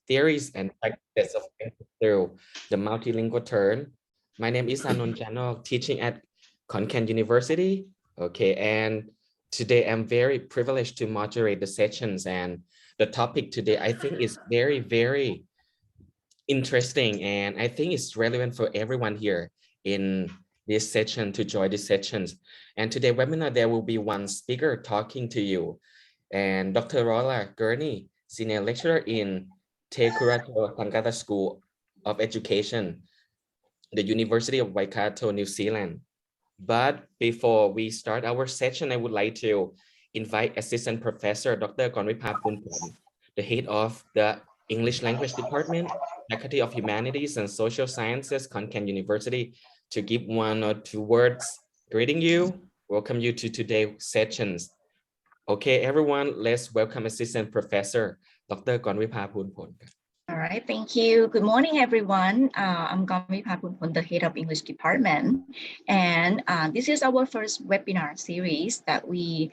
theories and practices of English through the multilingual turn. My name is 𝗓𝗏𝗏𝗏, teaching at Khon University. Okay, and today I'm very privileged to moderate the sessions, and the topic today I think is very, very interesting, and I think it's relevant for everyone here in this session to join these sessions. And today webinar, there will be one speaker talking to you, and Dr. Laura Gurney, Senior Lecturer in 𝗕𝗘𝗬𝗢𝗡𝗙 Tangata School of Education, the University of Waikato, New Zealand. But before we start our session, I would like to invite Assistant Professor Dr. 𝗕𝗏𝗏𝗡𝗚𝗏, the head of the English Language Department, Faculty of Humanities and Social Sciences, Khon University, to give 1 or 2 words greeting you, welcome you to today's sessions. Okay, everyone, let's welcome Assistant Professor Dr. 𝗕𝗏𝗏𝗡𝗚𝗏. All right, thank you. Good morning, everyone. I'm 𝗕𝗏𝗏𝗡𝗚𝗏, the head of English department. And this is our first webinar series that we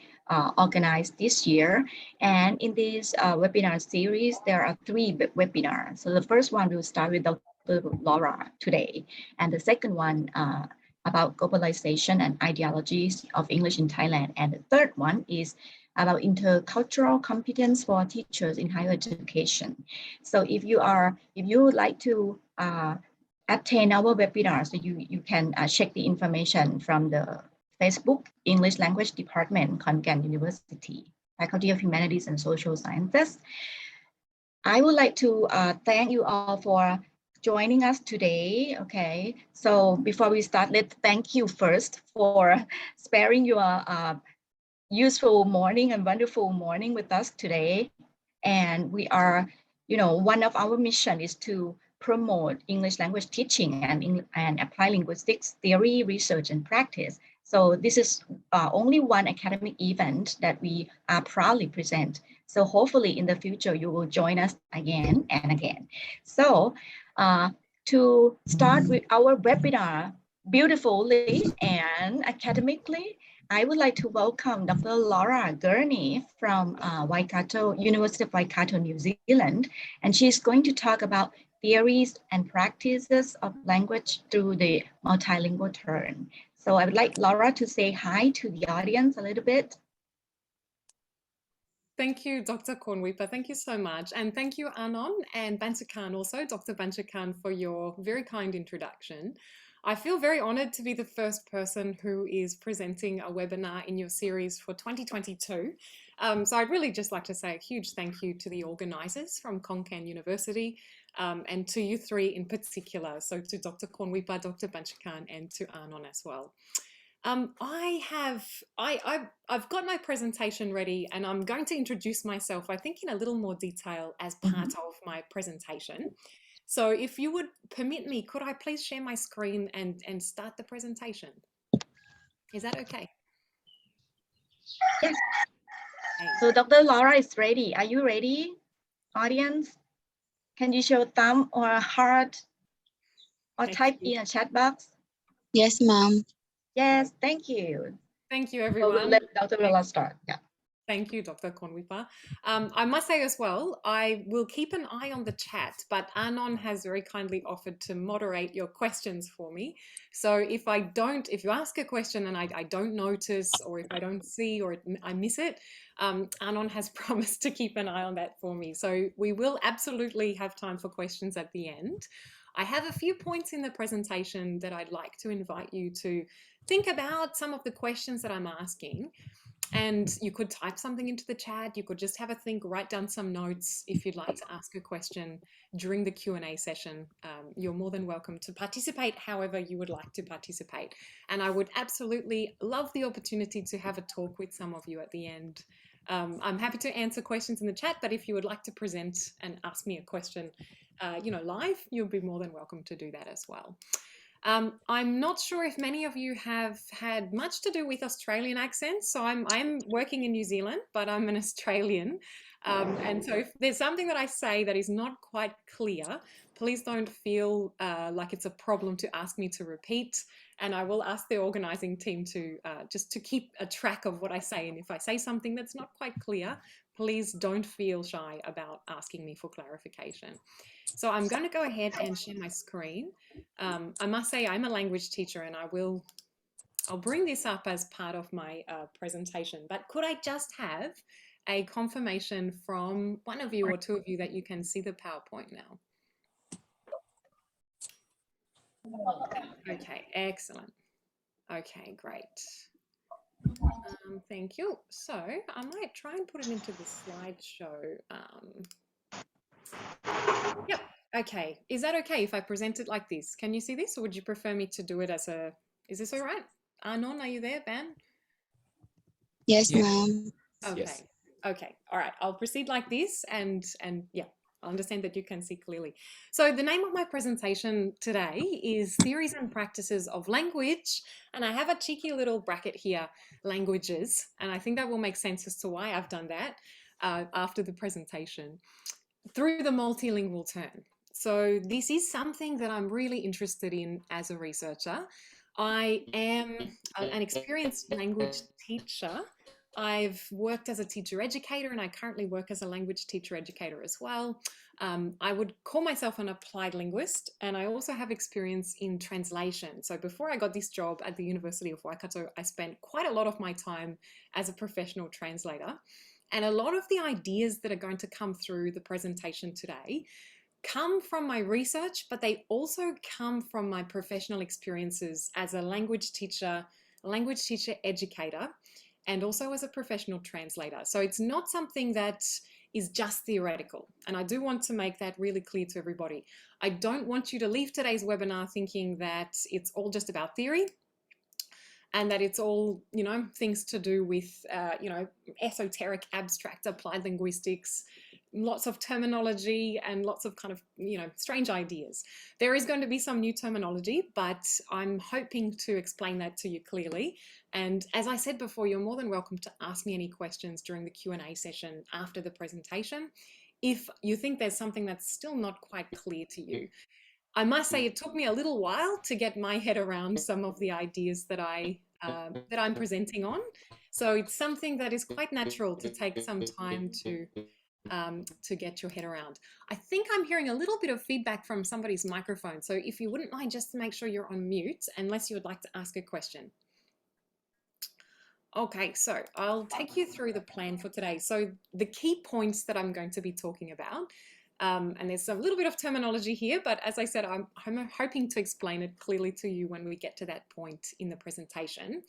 organized this year. And in this webinar series, there are 3 webinars. So the first one will start with Dr. Laura today. And the second one about globalization and ideologies of English in Thailand. And the third one is about intercultural competence for teachers in higher education. So if you would like to attend our webinars, so you can check the information from the Facebook English Language Department, Khon University, Faculty of Humanities and Social Sciences. I would like to thank you all for joining us today. Okay, so before we start, let's thank you first for sparing your useful morning and wonderful morning with us today. And we are, one of our mission is to promote English language teaching and apply linguistics theory, research, and practice. So this is only one academic event that we proudly present. So hopefully in the future, you will join us again and again. So to start with our webinar beautifully and academically, I would like to welcome Dr. Laura Gurney from Waikato, University of Waikato, New Zealand. And she's going to talk about theories and practices of language through the multilingual turn. So I would like Laura to say hi to the audience a little bit. Thank you, Dr. 𝗕𝗏𝗏𝗏, thank you so much. And thank you, 𝗓𝗏𝗏 and 𝗵𝗔𝗀𝗀 also, Dr. 𝗵𝗔𝗀𝗀, for your very kind introduction. I feel very honored to be the first person who is presenting a webinar in your series for 2022. So I'd really just like to say a huge thank you to the organizers from Khon University and to you 3 in particular. So to Dr. 𝗕𝗏𝗏𝗏, Dr. 𝗵𝗔𝗀𝗀𝗀, and to 𝗓𝗏𝗏 as well. I've got my presentation ready and I'm going to introduce myself, I think, in a little more detail as part of my presentation. So if you would permit me, could I please share my screen and start the presentation? Is that okay? Yes. So Dr. Laura is ready. Are you ready, audience? Can you show thumb or a heart or type in a chat box? Yes, ma'am. Yes, thank you. Thank you, everyone. So we'll let Dr. Laura start. Yeah. Thank you, Dr. 𝗕𝗏𝗏𝗏. I must say as well, I will keep an eye on the chat, but 𝗓𝗏𝗏 has very kindly offered to moderate your questions for me. So if you ask a question and I don't notice, or if I don't see, or I miss it, 𝗓𝗏𝗏 has promised to keep an eye on that for me. So we will absolutely have time for questions at the end. I have a few points in the presentation that I'd like to invite you to think about some of the questions that I'm asking. And you could type something into the chat. You could just have a think, write down some notes. If you'd like to ask a question during the Q&A session, you're more than welcome to participate however you would like to participate. And I would absolutely love the opportunity to have a talk with some of you at the end. I'm happy to answer questions in the chat, but if you would like to present and ask me a question, live, you'll be more than welcome to do that as well. I'm not sure if many of you have had much to do with Australian accents. So I'm working in New Zealand, but I'm an Australian. And so if there's something that I say that is not quite clear, please don't feel like it's a problem to ask me to repeat. And I will ask the organizing team to just to keep a track of what I say. And if I say something that's not quite clear, please don't feel shy about asking me for clarification. So I'm going to go ahead and share my screen. I must say I'm a language teacher, and I'll bring this up as part of my presentation, but could I just have a confirmation from one of you or two of you that you can see the PowerPoint now? Okay, excellent. Okay, great. Thank you. So I might try and put it into the slideshow. Yep. Okay. Is that okay if I present it like this? Can you see this, or would you prefer me to do it as a, is this all right? Anon, are you there, Ben? Yes, ma'am. Okay. Yes. Okay. All right. I'll proceed like this, and yeah, I understand that you can see clearly. So the name of my presentation today is Theories and Practices of Language, and I have a cheeky little bracket here, languages, and I think that will make sense as to why I've done that after the presentation, through the multilingual turn. So this is something that I'm really interested in as a researcher. I am an experienced language teacher. I've worked as a teacher educator, and I currently work as a language teacher educator as well. I would call myself an applied linguist, and I also have experience in translation. So before I got this job at the University of Waikato, I spent quite a lot of my time as a professional translator. And a lot of the ideas that are going to come through the presentation today come from my research, but they also come from my professional experiences as a language teacher educator, and also as a professional translator. So it's not something that is just theoretical. And I do want to make that really clear to everybody. I don't want you to leave today's webinar thinking that it's all just about theory, and that it's all, you know, things to do with, you know, esoteric, abstract, applied linguistics, lots of terminology and lots of kind of, you know, strange ideas. There is going to be some new terminology, but I'm hoping to explain that to you clearly. And as I said before, you're more than welcome to ask me any questions during the Q&A session after the presentation, if you think there's something that's still not quite clear to you. I must say it took me a little while to get my head around some of the ideas that I'm presenting on. So it's something that is quite natural to take some time to get your head around. I think I'm hearing a little bit of feedback from somebody's microphone. So if you wouldn't mind, just to make sure you're on mute, unless you would like to ask a question. Okay, so I'll take you through the plan for today. So the key points that I'm going to be talking about, and there's a little bit of terminology here, but as I said, I'm hoping to explain it clearly to you when we get to that point in the presentation.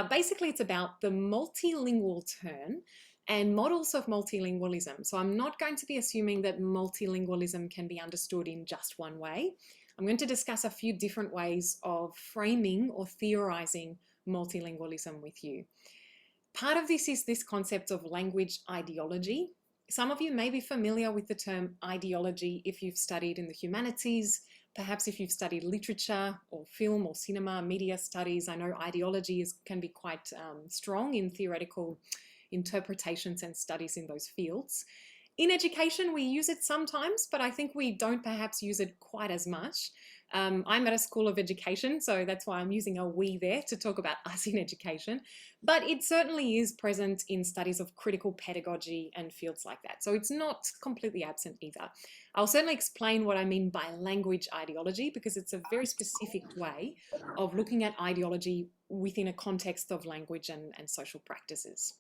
Basically, it's about the multilingual turn and models of multilingualism. So I'm not going to be assuming that multilingualism can be understood in just one way. I'm going to discuss a few different ways of framing or theorizing multilingualism with you. Part of this is this concept of language ideology. Some of you may be familiar with the term ideology if you've studied in the humanities, perhaps if you've studied literature or film or cinema, media studies. I know ideology can be quite strong in theoretical interpretations and studies in those fields. In education, we use it sometimes, but I think we don't perhaps use it quite as much. I'm at a school of education, so that's why I'm using a we there to talk about us in education. But it certainly is present in studies of critical pedagogy and fields like that. So it's not completely absent either. I'll certainly explain what I mean by language ideology, because it's a very specific way of looking at ideology within a context of language and social practices.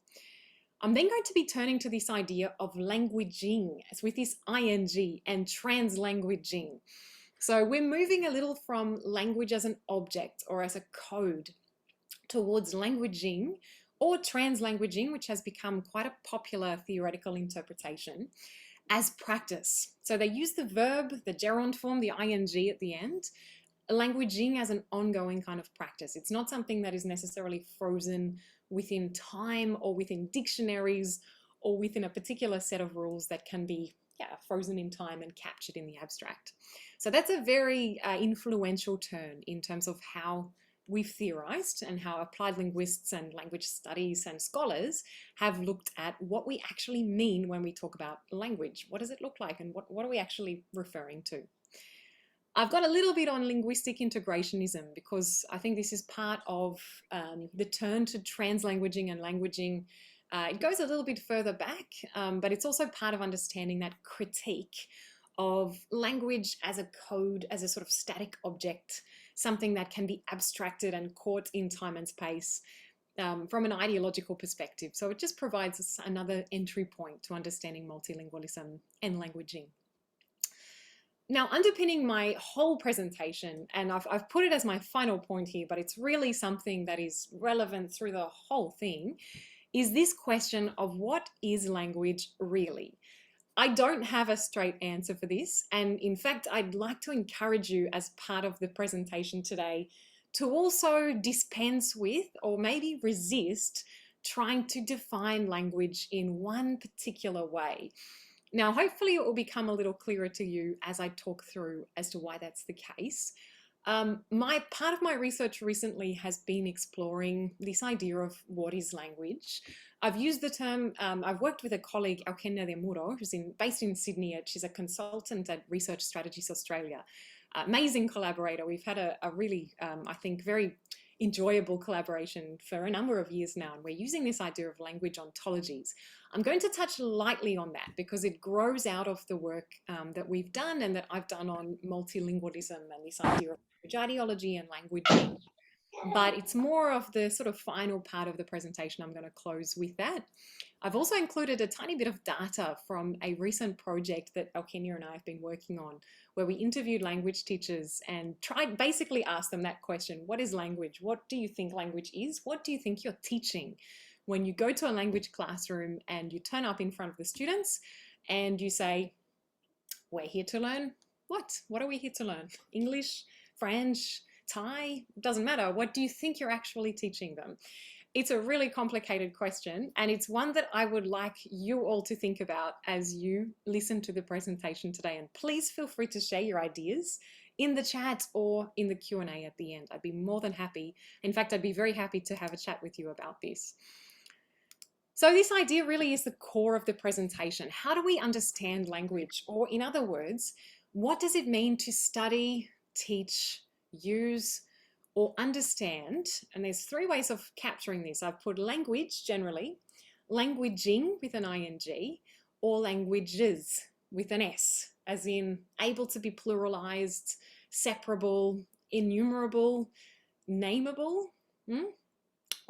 I'm then going to be turning to this idea of languaging, as with this ing, and translanguaging. So we're moving a little from language as an object or as a code towards languaging or translanguaging, which has become quite a popular theoretical interpretation, as practice. So they use the verb, the gerund form, the ing at the end, languaging as an ongoing kind of practice. It's not something that is necessarily frozen within time or within dictionaries or within a particular set of rules that can be frozen in time and captured in the abstract. So that's a very influential turn in terms of how we've theorized and how applied linguists and language studies and scholars have looked at what we actually mean when we talk about language. What does it look like, and what are we actually referring to? I've got a little bit on linguistic integrationism, because I think this is part of the turn to translanguaging and languaging It goes a little bit further back, but it's also part of understanding that critique of language as a code, as a sort of static object, something that can be abstracted and caught in time and space from an ideological perspective. So it just provides us another entry point to understanding multilingualism and languaging. Now, underpinning my whole presentation, and I've put it as my final point here, but it's really something that is relevant through the whole thing, is this question of what is language really? I don't have a straight answer for this. And in fact, I'd like to encourage you as part of the presentation today to also dispense with, or maybe resist, trying to define language in one particular way. Now, hopefully it will become a little clearer to you as I talk through as to why that's the case. Part of my research recently has been exploring this idea of what is language. I've used the term, I've worked with a colleague, 𝗟𝗘𝗬𝗢𝗎𝗓, who's based in Sydney. She's a consultant at Research Strategies Australia. Amazing collaborator. We've had a really, I think, very enjoyable collaboration for a number of years now, and we're using this idea of language ontologies. I'm going to touch lightly on that because it grows out of the work that we've done and that I've done on multilingualism and this idea of language ideology and languaging. But it's more of the sort of final part of the presentation. I'm going to close with that. I've also included a tiny bit of data from a recent project that 𝗟𝗃𝗬𝗢𝗓 and I have been working on, where we interviewed language teachers and tried basically ask them that question: what is language? What do you think language is? What do you think you're teaching? When you go to a language classroom and you turn up in front of the students and you say, we're here to learn what? What are we here to learn? English, French, Thai? Doesn't matter. What do you think you're actually teaching them? It's a really complicated question, and it's one that I would like you all to think about as you listen to the presentation today. And please feel free to share your ideas in the chat or in the Q&A at the end. I'd be more than happy. In fact, I'd be very happy to have a chat with you about this. So this idea really is the core of the presentation. How do we understand language? Or in other words, what does it mean to study, teach, use, or understand? And there's three ways of capturing this. I've put language generally, languaging with an ing, or languages with an s, as in able to be pluralized, separable, enumerable, nameable.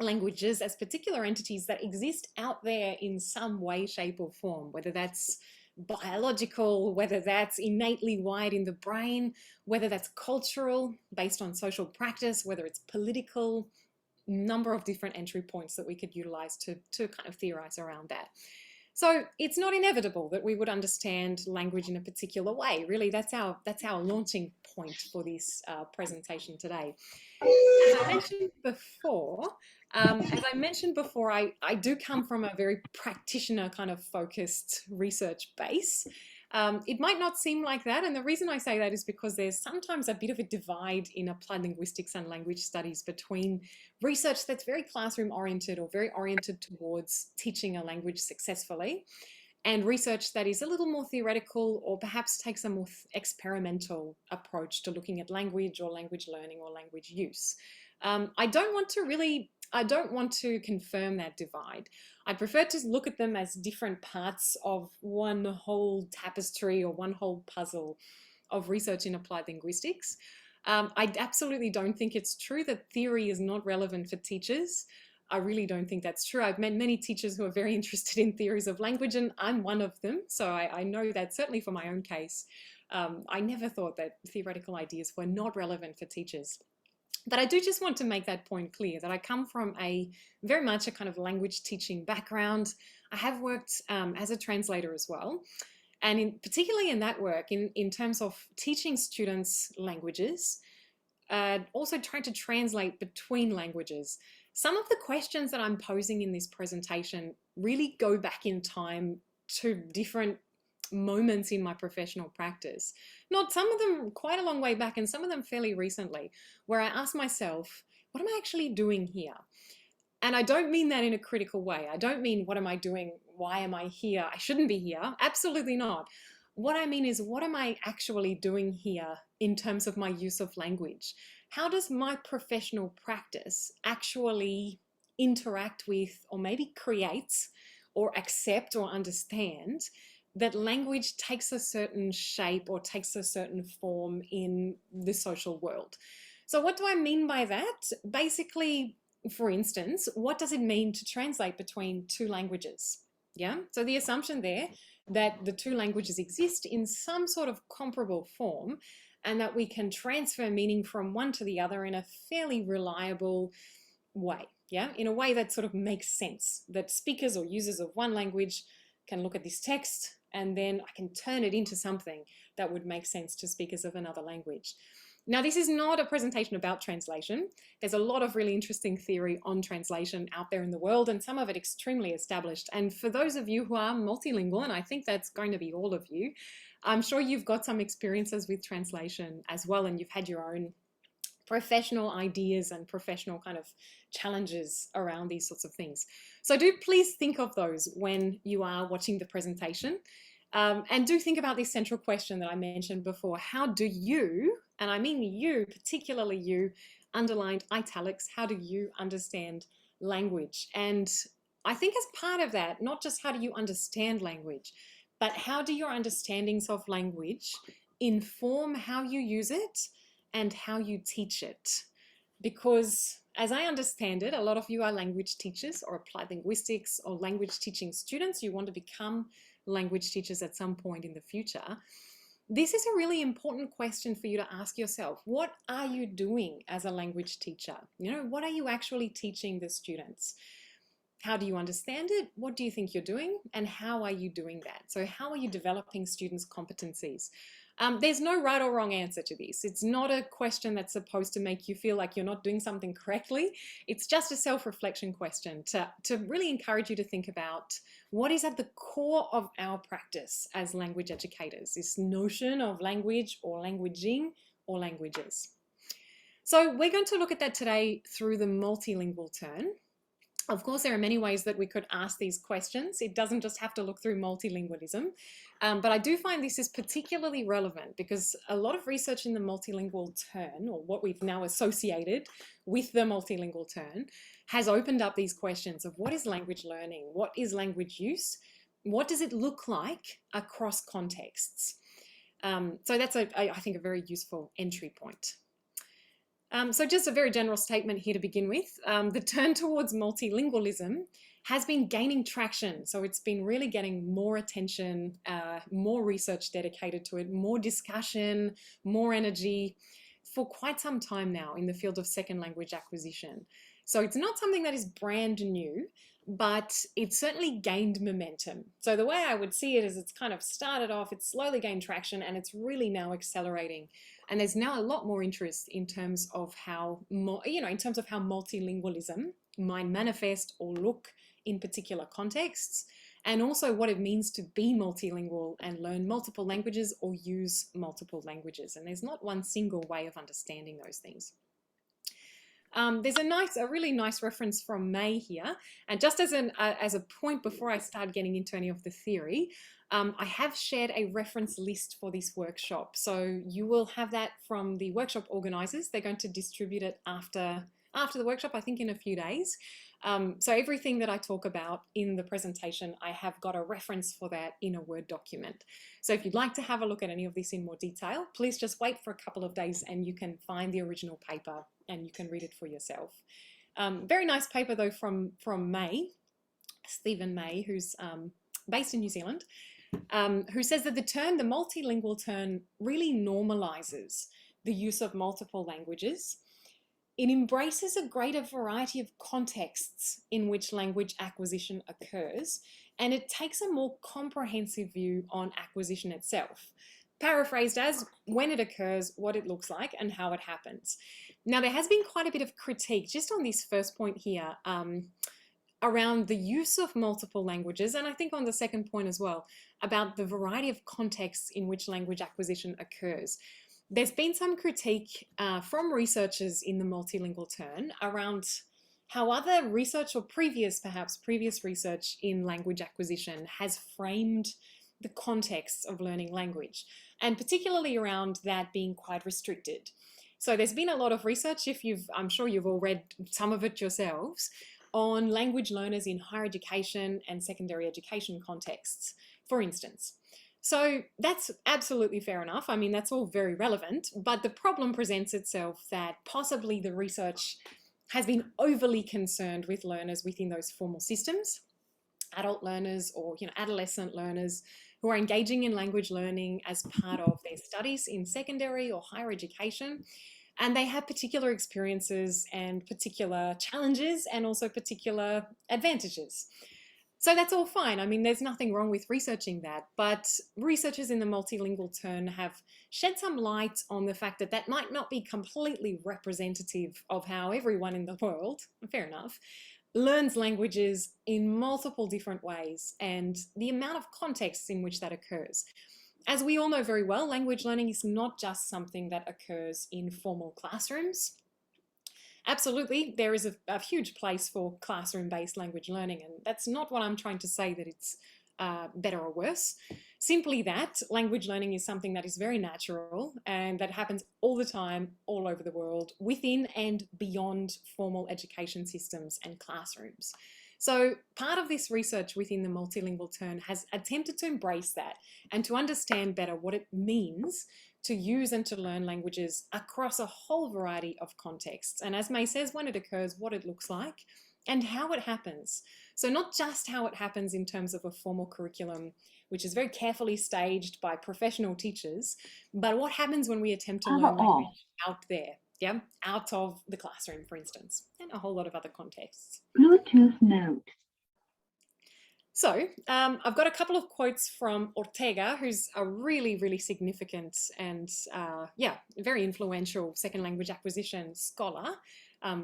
Languages as particular entities that exist out there in some way, shape, or form, whether that's biological, whether that's innately wired in the brain, whether that's cultural, based on social practice, whether it's political, number of different entry points that we could utilize to kind of theorize around that. So it's not inevitable that we would understand language in a particular way. Really, that's our launching point for this presentation today. As I mentioned before, I do come from a very practitioner kind of focused research base. It might not seem like that, and the reason I say that is because there's sometimes a bit of a divide in applied linguistics and language studies between research that's very classroom oriented or very oriented towards teaching a language successfully, and research that is a little more theoretical or perhaps takes a more experimental approach to looking at language or language learning or language use. I don't want to confirm that divide. I prefer to look at them as different parts of one whole tapestry or one whole puzzle of research in applied linguistics. I absolutely don't think it's true that theory is not relevant for teachers. I really don't think that's true. I've met many teachers who are very interested in theories of language, and I'm one of them. So I know that certainly for my own case. I never thought that theoretical ideas were not relevant for teachers. But I do just want to make that point clear, that I come from very much a kind of language teaching background. I have worked as a translator as well. And particularly in that work, in terms of teaching students languages, also trying to translate between languages. Some of the questions that I'm posing in this presentation really go back in time to different moments in my professional practice. Not some of them quite a long way back, and some of them fairly recently, where I ask myself, what am I actually doing here? And I don't mean that in a critical way. I don't mean, what am I doing? Why am I here? I shouldn't be here. Absolutely not. What I mean is, what am I actually doing here in terms of my use of language? How does my professional practice actually interact with, or maybe creates or accept or understand that language takes a certain shape or takes a certain form in the social world. So what do I mean by that? Basically, for instance, what does it mean to translate between two languages? Yeah, so the assumption there that the two languages exist in some sort of comparable form and that we can transfer meaning from one to the other in a fairly reliable way, yeah, in a way that sort of makes sense, that speakers or users of one language can look at this text and then I can turn it into something that would make sense to speakers of another language. Now, this is not a presentation about translation. There's a lot of really interesting theory on translation out there in the world, and some of it extremely established. And for those of you who are multilingual, and I think that's going to be all of you, I'm sure you've got some experiences with translation as well, and you've had your own professional ideas and professional kind of challenges around these sorts of things. So do please think of those when you are watching the presentation. And do think about this central question that I mentioned before. How do you, and I mean you, particularly you, underlined italics, how do you understand language? And I think as part of that, not just how do you understand language, but how do your understandings of language inform how you use it and how you teach it? Because as I understand it, a lot of you are language teachers or applied linguistics or language teaching students. You want to become language teachers at some point in the future. This is a really important question for you to ask yourself. What are you doing as a language teacher? You know, what are you actually teaching the students? How do you understand it? What do you think you're doing? And how are you doing that? So how are you developing students' competencies? There's no right or wrong answer to this. It's not a question that's supposed to make you feel like you're not doing something correctly. It's just a self-reflection question to really encourage you to think about what is at the core of our practice as language educators, this notion of language or languaging or languages. So we're going to look at that today through the multilingual turn. Of course, there are many ways that we could ask these questions. It doesn't just have to look through multilingualism, but I do find this is particularly relevant because a lot of research in the multilingual turn, or what we've now associated with the multilingual turn, has opened up these questions of what is language learning? What is language use? What does it look like across contexts? So that's, I think, a very useful entry point. So just a very general statement here to begin with. The turn towards multilingualism has been gaining traction. So it's been really getting more attention, more research dedicated to it, more discussion, more energy for quite some time now in the field of second language acquisition. So it's not something that is brand new, but it certainly gained momentum. So the way I would see it is it's kind of started off, it's slowly gained traction, and it's really now accelerating. And there's now a lot more interest in terms of how, in terms of how multilingualism might manifest or look in particular contexts, and also what it means to be multilingual and learn multiple languages or use multiple languages. And there's not one single way of understanding those things. There's a really nice reference from May here, and just as a point before I start getting into any of the theory, I have shared a reference list for this workshop, so you will have that from the workshop organisers. They're going to distribute it after the workshop, I think in a few days. So everything that I talk about in the presentation, I have got a reference for that in a Word document. So if you'd like to have a look at any of this in more detail, please just wait for a couple of days and you can find the original paper and you can read it for yourself. Very nice paper though from May, Stephen May, who's based in New Zealand, who says that the multilingual turn really normalizes the use of multiple languages. It embraces a greater variety of contexts in which language acquisition occurs, and it takes a more comprehensive view on acquisition itself, paraphrased as when it occurs, what it looks like, and how it happens. Now, there has been quite a bit of critique just on this first point here around the use of multiple languages, and I think on the second point as well, about the variety of contexts in which language acquisition occurs. There's been some critique from researchers in the multilingual turn around how other research or previous research in language acquisition has framed the context of learning language, and particularly around that being quite restricted. So there's been a lot of research, I'm sure you've all read some of it yourselves, on language learners in higher education and secondary education contexts, for instance. So that's absolutely fair enough. I mean, that's all very relevant, but the problem presents itself that possibly the research has been overly concerned with learners within those formal systems, adult learners or adolescent learners who are engaging in language learning as part of their studies in secondary or higher education. And they have particular experiences and particular challenges and also particular advantages. So that's all fine. I mean, there's nothing wrong with researching that, but researchers in the multilingual turn have shed some light on the fact that that might not be completely representative of how everyone in the world, fair enough, learns languages in multiple different ways and the amount of contexts in which that occurs. As we all know very well, language learning is not just something that occurs in formal classrooms. Absolutely, there is a huge place for classroom-based language learning, and that's not what I'm trying to say that it's better or worse. Simply that language learning is something that is very natural and that happens all the time, all over the world, within and beyond formal education systems and classrooms. So part of this research within the multilingual turn has attempted to embrace that and to understand better what it means to use and to learn languages across a whole variety of contexts. And as May says, when it occurs, what it looks like and how it happens. So not just how it happens in terms of a formal curriculum, which is very carefully staged by professional teachers, but what happens when we attempt to learn language out there, out of the classroom, for instance, and a whole lot of other contexts. Bluetooth mode. So I've got a couple of quotes from 𝗪𝗏𝗧𝗏, who's a really, really significant and very influential second language acquisition scholar,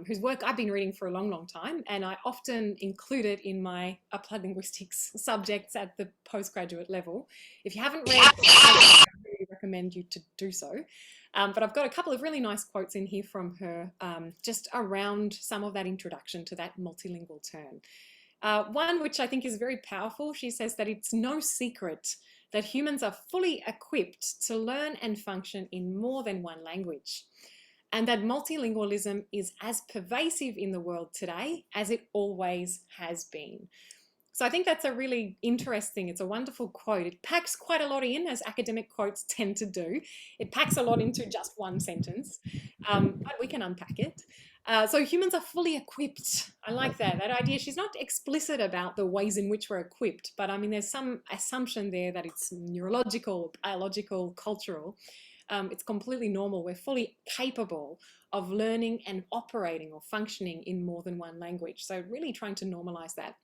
whose work I've been reading for a long, long time, and I often include it in my applied linguistics subjects at the postgraduate level. If you haven't read, I really recommend you to do so. But I've got a couple of really nice quotes in here from her, just around some of that introduction to that multilingual turn. One which I think is very powerful. She says that it's no secret that humans are fully equipped to learn and function in more than one language, and that multilingualism is as pervasive in the world today as it always has been. So I think that's a really interesting, it's a wonderful quote. It packs quite a lot in, as academic quotes tend to do. It packs a lot into just one sentence, but we can unpack it. So humans are fully equipped. I like that idea. She's not explicit about the ways in which we're equipped, but I mean, there's some assumption there that it's neurological, biological, cultural. It's completely normal. We're fully capable of learning and operating or functioning in more than one language. So really trying to normalize that.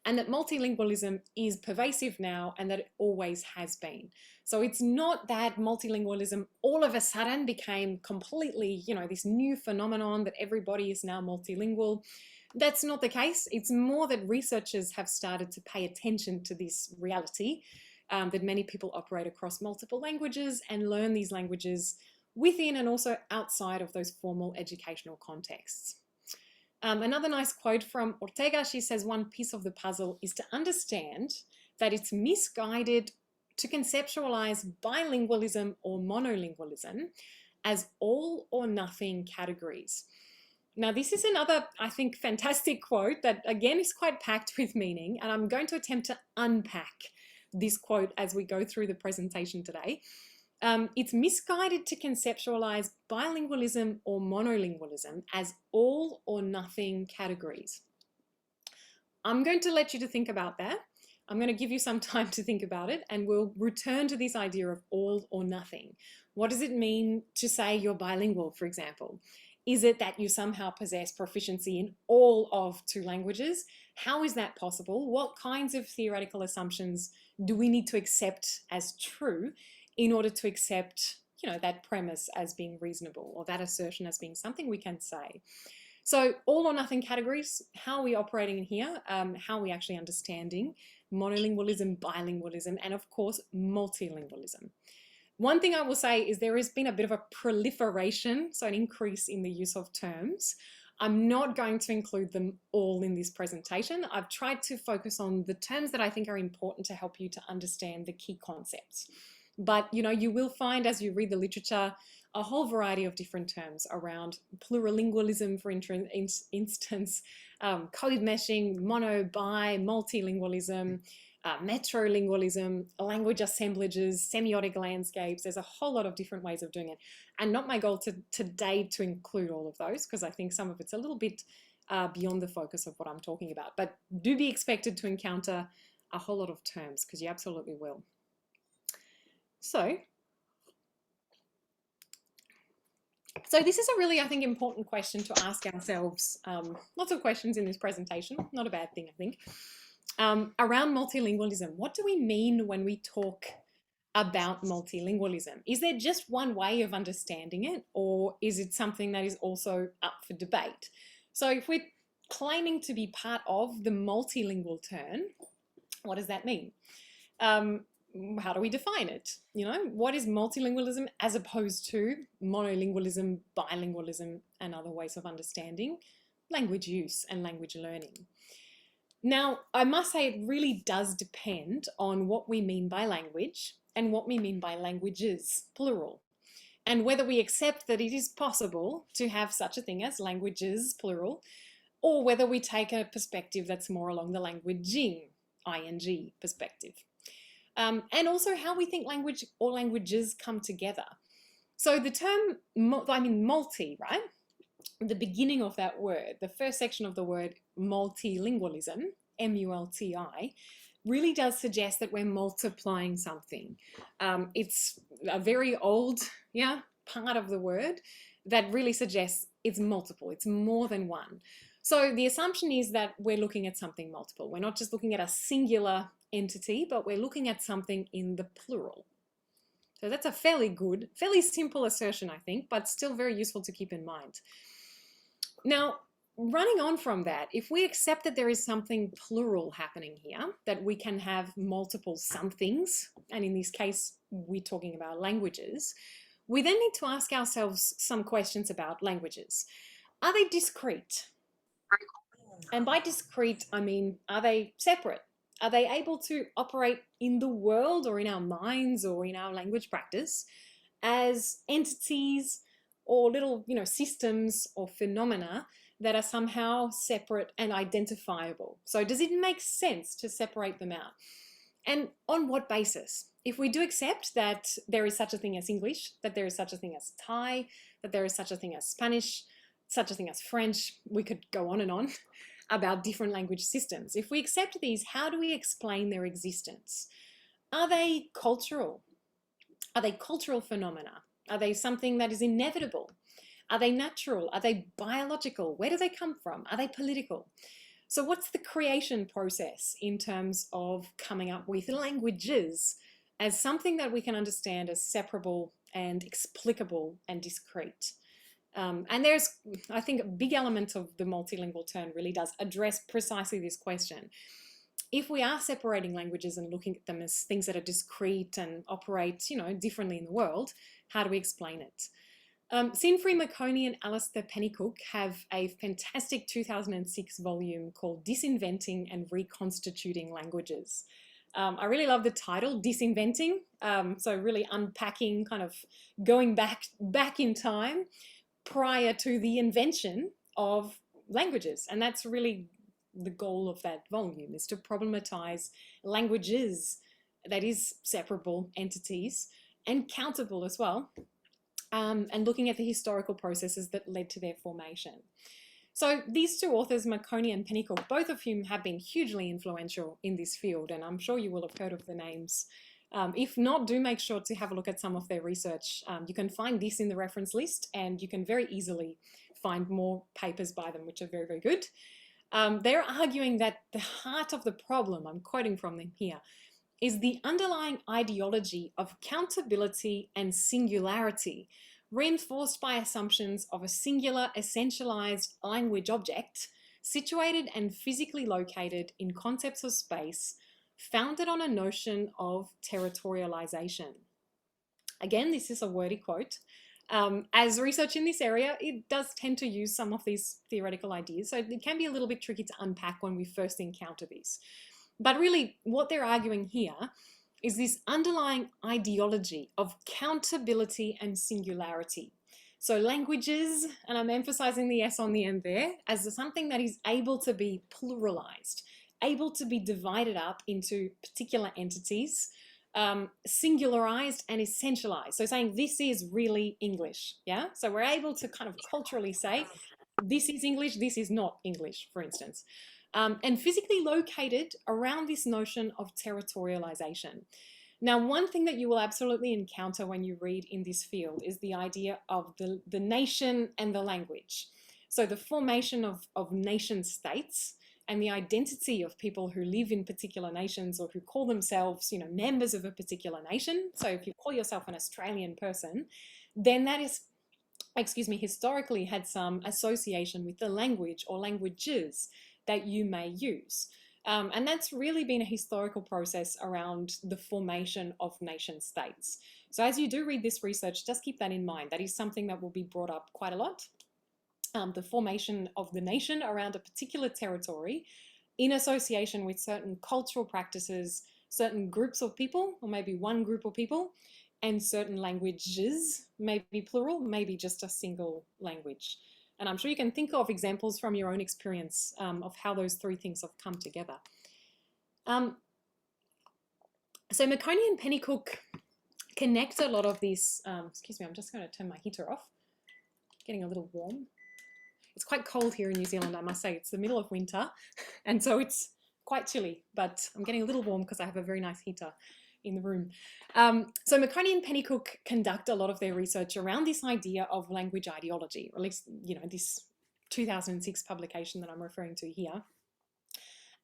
And that multilingualism is pervasive now and that it always has been. So it's not that multilingualism all of a sudden became completely, this new phenomenon that everybody is now multilingual. That's not the case. It's more that researchers have started to pay attention to this reality, that many people operate across multiple languages and learn these languages within and also outside of those formal educational contexts. Another nice quote from 𝗪𝗏𝗧𝗏, she says, one piece of the puzzle is to understand that it's misguided to conceptualize bilingualism or monolingualism as all or nothing categories. Now, this is another, I think, fantastic quote that, again, is quite packed with meaning, and I'm going to attempt to unpack this quote as we go through the presentation today. It's misguided to conceptualize bilingualism or monolingualism as all or nothing categories. I'm going to let you to think about that. I'm going to give you some time to think about it, and we'll return to this idea of all or nothing. What does it mean to say you're bilingual, for example? Is it that you somehow possess proficiency in all of two languages? How is that possible? What kinds of theoretical assumptions do we need to accept as true in order to accept, that premise as being reasonable, or that assertion as being something we can say? So all or nothing categories, how are we operating in here? How are we actually understanding monolingualism, bilingualism, and of course, multilingualism? One thing I will say is there has been a bit of a proliferation, so an increase in the use of terms. I'm not going to include them all in this presentation. I've tried to focus on the terms that I think are important to help you to understand the key concepts. But, you will find as you read the literature, a whole variety of different terms around plurilingualism, for instance, code meshing, mono, bi, multilingualism, metrolingualism, language assemblages, semiotic landscapes. There's a whole lot of different ways of doing it. And not my goal today to include all of those, because I think some of it's a little bit beyond the focus of what I'm talking about. But do be expected to encounter a whole lot of terms, because you absolutely will. So this is a really, I think, important question to ask ourselves. Lots of questions in this presentation, not a bad thing, I think. Around multilingualism, what do we mean when we talk about multilingualism? Is there just one way of understanding it, or is it something that is also up for debate? So if we're claiming to be part of the multilingual turn, what does that mean? How do we define it? You know, what is multilingualism as opposed to monolingualism, bilingualism, and other ways of understanding language use and language learning? Now, I must say it really does depend on what we mean by language and what we mean by languages, plural, and whether we accept that it is possible to have such a thing as languages, plural, or whether we take a perspective that's more along the languaging, ing perspective. And also how we think language or languages come together. So the term, multi, right? The beginning of that word, the first section of the word multilingualism, M-U-L-T-I, really does suggest that we're multiplying something. It's a very old, part of the word that really suggests it's multiple, it's more than one. So the assumption is that we're looking at something multiple. We're not just looking at a singular entity, but we're looking at something in the plural. So that's a fairly simple assertion, I think, but still very useful to keep in mind. Now, running on from that, if we accept that there is something plural happening here, that we can have multiple somethings, and in this case, we're talking about languages, we then need to ask ourselves some questions about languages. Are they discrete? And by discrete, I mean, are they separate? Are they able to operate in the world or in our minds or in our language practice as entities or little, systems or phenomena that are somehow separate and identifiable? So does it make sense to separate them out? And on what basis? If we do accept that there is such a thing as English, that there is such a thing as Thai, that there is such a thing as Spanish, such a thing as French, we could go on and on about different language systems. If we accept these, how do we explain their existence? Are they cultural? Are they cultural phenomena? Are they something that is inevitable? Are they natural? Are they biological? Where do they come from? Are they political? So what's the creation process in terms of coming up with languages as something that we can understand as separable and explicable and discrete? And there's, I think, a big element of the multilingual turn really does address precisely this question. If we are separating languages and looking at them as things that are discrete and operate, differently in the world, how do we explain it? 𝗕𝗵𝗡𝗍𝗓 and Alistair Pennycook have a fantastic 2006 volume called Disinventing and Reconstituting Languages. I really love the title, Disinventing, so really unpacking, kind of going back in time prior to the invention of languages. And that's really the goal of that volume, is to problematize languages, that is separable entities, and countable as well, and looking at the historical processes that led to their formation. So these two authors, McConey and Pennycook, both of whom have been hugely influential in this field, and I'm sure you will have heard of the names. If not, do make sure to have a look at some of their research. You can find this in the reference list, and you can very easily find more papers by them, which are very, very good. They're arguing that the heart of the problem, I'm quoting from them here, is the underlying ideology of countability and singularity, reinforced by assumptions of a singular essentialized language object situated and physically located in concepts of space, founded on a notion of territorialization. Again, this is a wordy quote. As research in this area, it does tend to use some of these theoretical ideas, so it can be a little bit tricky to unpack when we first encounter these. But really, what they're arguing here is this underlying ideology of countability and singularity. So languages, and I'm emphasizing the S on the end there, as something that is able to be pluralized, able to be divided up into particular entities, singularized and essentialized. So saying this is really English, yeah? So we're able to kind of culturally say, this is English, this is not English, for instance. And physically located around this notion of territorialization. Now, one thing that you will absolutely encounter when you read in this field is the idea of the nation and the language. So the formation of nation states and the identity of people who live in particular nations or who call themselves, members of a particular nation. So if you call yourself an Australian person, then that is, historically had some association with the language or languages that you may use. And that's really been a historical process around the formation of nation states. So as you do read this research, just keep that in mind. That is something that will be brought up quite a lot. The formation of the nation around a particular territory in association with certain cultural practices, certain groups of people, or maybe one group of people, and certain languages, maybe plural, maybe just a single language. And I'm sure you can think of examples from your own experience of how those three things have come together. So Maconie and Pennycook connect a lot of these, I'm just going to turn my heater off, getting a little warm. It's quite cold here in New Zealand, I must say. It's the middle of winter, and so it's quite chilly, but I'm getting a little warm because I have a very nice heater in the room. So Maconie and Pennycook conduct a lot of their research around this idea of language ideology, or at least, this 2006 publication that I'm referring to here.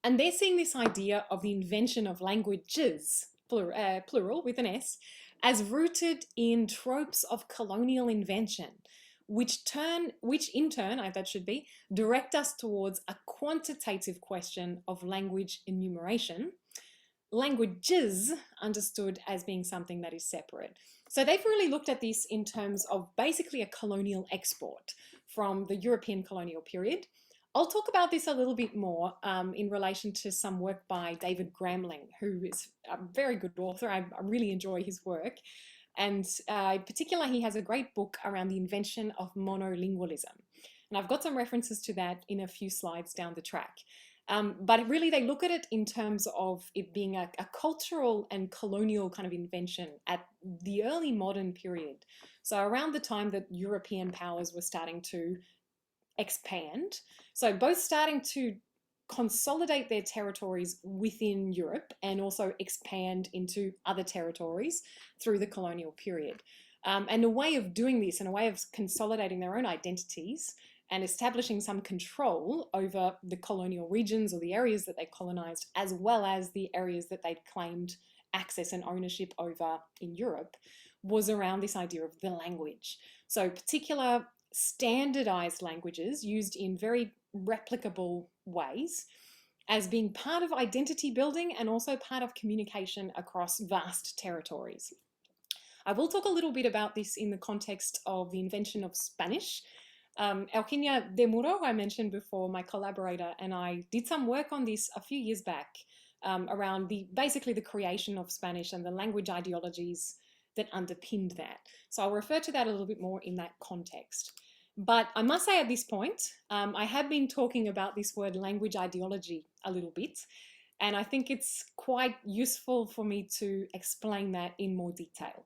And they're seeing this idea of the invention of languages, plural with an S, as rooted in tropes of colonial invention, which in turn, that should be, direct us towards a quantitative question of language enumeration, languages understood as being something that is separate. So they've really looked at this in terms of basically a colonial export from the European colonial period. I'll talk about this a little bit more in relation to some work by David Gramling, who is a very good author. I really enjoy his work. And in particular, he has a great book around the invention of monolingualism. And I've got some references to that in a few slides down the track. But really, they look at it in terms of it being a cultural and colonial kind of invention at the early modern period. So around the time that European powers were starting to expand. So both starting to consolidate their territories within Europe and also expand into other territories through the colonial period. And a way of doing this and a way of consolidating their own identities and establishing some control over the colonial regions or the areas that they colonized, as well as the areas that they'd claimed access and ownership over in Europe, was around this idea of the language. So particular standardized languages used in very replicable ways as being part of identity building and also part of communication across vast territories. I will talk a little bit about this in the context of the invention of Spanish. 𝗕𝗓𝗓𝗓𝗓, who I mentioned before, my collaborator, and I did some work on this a few years back around basically the creation of Spanish and the language ideologies that underpinned that. So I'll refer to that a little bit more in that context. But I must say at this point, I have been talking about this word language ideology a little bit, and I think it's quite useful for me to explain that in more detail.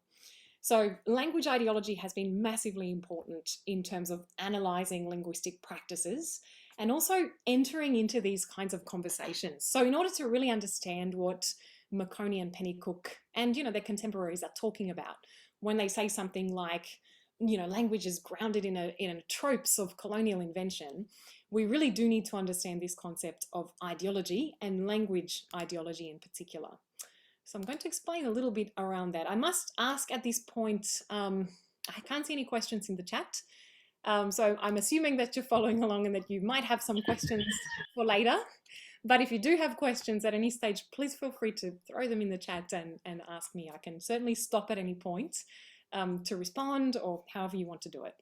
So language ideology has been massively important in terms of analysing linguistic practices and also entering into these kinds of conversations. So in order to really understand what Maconie and Pennycook and their contemporaries are talking about when they say something like, language is grounded in tropes of colonial invention, we really do need to understand this concept of ideology and language ideology in particular. So I'm going to explain a little bit around that. I must ask at this point, I can't see any questions in the chat. So I'm assuming that you're following along and that you might have some questions for later. But if you do have questions at any stage, please feel free to throw them in the chat and ask me. I can certainly stop at any point to respond or however you want to do it.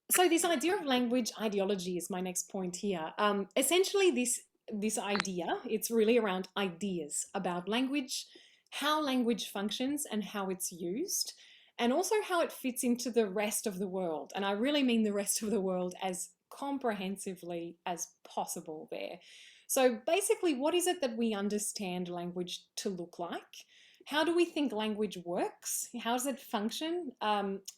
So this idea of language ideology is my next point here. Essentially, this this idea. It's really around ideas about language, how language functions and how it's used, and also how it fits into the rest of the world. And I really mean the rest of the world as comprehensively as possible there. So basically, what is it that we understand language to look like? How do we think language works? How does it function?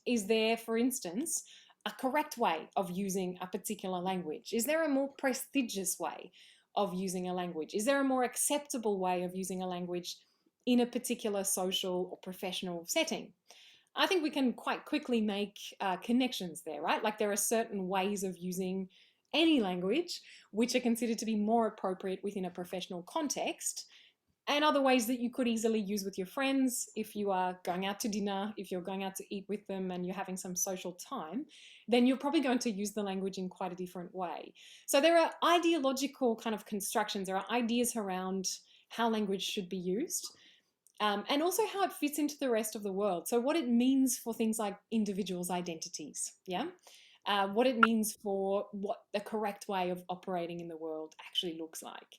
Is there, for instance, a correct way of using a particular language? Is there a more prestigious way of using a language? Is there a more acceptable way of using a language in a particular social or professional setting? I think we can quite quickly make connections there, right? Like there are certain ways of using any language which are considered to be more appropriate within a professional context, and other ways that you could easily use with your friends if you are going out to dinner, if you're going out to eat with them and you're having some social time, then you're probably going to use the language in quite a different way. So there are ideological kind of constructions, there are ideas around how language should be used, and also how it fits into the rest of the world. So what it means for things like individuals' identities, yeah? What it means for what the correct way of operating in the world actually looks like.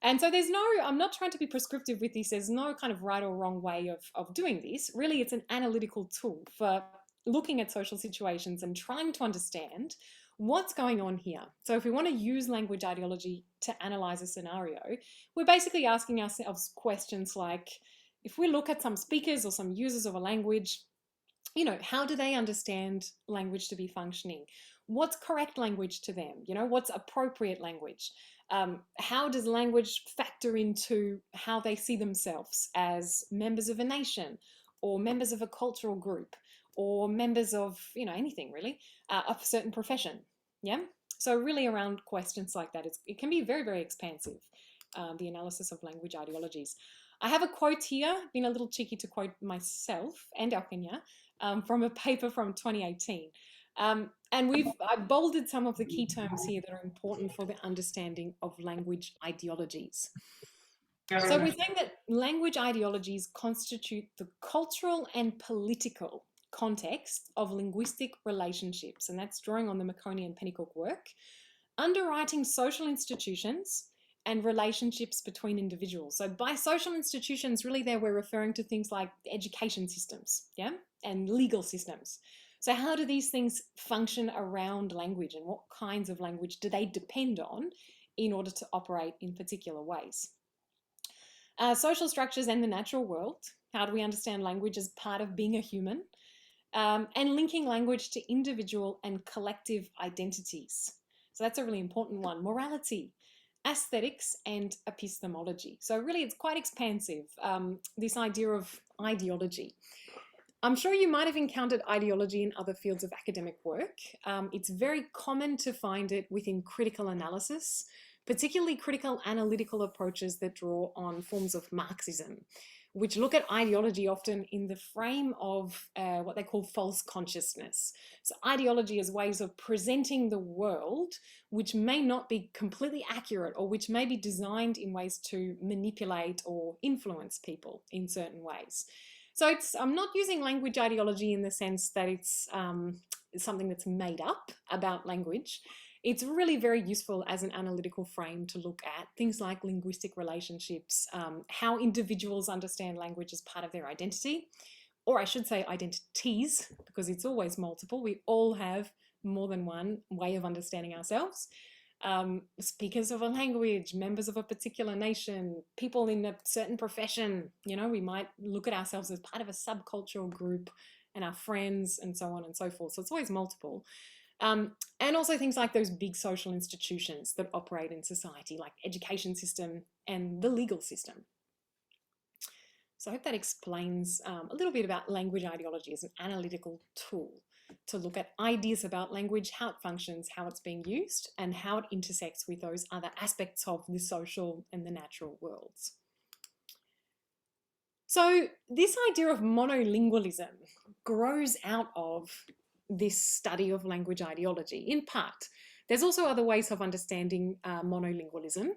And so there's no, I'm not trying to be prescriptive with this, there's no kind of right or wrong way of doing this. Really, it's an analytical tool for looking at social situations and trying to understand what's going on here. So if we want to use language ideology to analyze a scenario, we're basically asking ourselves questions like, if we look at some speakers or some users of a language, you know, how do they understand language to be functioning? What's correct language to them? You know, what's appropriate language? How does language factor into how they see themselves as members of a nation or members of a cultural group or members of, you know, anything really, of a certain profession? Yeah. So really around questions like that, it can be very, very expansive, the analysis of language ideologies. I have a quote here, been a little cheeky to quote myself and 𝗕𝗏𝗧𝗏, from a paper from 2018. And I bolded some of the key terms here that are important for the understanding of language ideologies. So we're saying that language ideologies constitute the cultural and political context of linguistic relationships, and that's drawing on the Makoni and Pennycook work, underwriting social institutions and relationships between individuals. So by social institutions, really there we're referring to things like education systems, yeah, and legal systems. So how do these things function around language, and what kinds of language do they depend on in order to operate in particular ways? Social structures and the natural world. How do we understand language as part of being a human? And linking language to individual and collective identities. So that's a really important one. Morality, aesthetics, and epistemology. So really it's quite expansive, this idea of ideology. I'm sure you might have encountered ideology in other fields of academic work. It's very common to find it within critical analysis, particularly critical analytical approaches that draw on forms of Marxism, which look at ideology often in the frame of what they call false consciousness. So ideology is ways of presenting the world which may not be completely accurate, or which may be designed in ways to manipulate or influence people in certain ways. So I'm not using language ideology in the sense that it's something that's made up about language. It's really very useful as an analytical frame to look at things like linguistic relationships, how individuals understand language as part of their identity, or I should say identities, because it's always multiple. We all have more than one way of understanding ourselves. Speakers of a language, members of a particular nation, people in a certain profession, you know, we might look at ourselves as part of a subcultural group, and our friends, and so on and so forth. So it's always multiple. And also things like those big social institutions that operate in society, like education system and the legal system. So I hope that explains a little bit about language ideology as an analytical tool to look at ideas about language, how it functions, how it's being used, and how it intersects with those other aspects of the social and the natural worlds. So this idea of monolingualism grows out of this study of language ideology, in part. There's also other ways of understanding monolingualism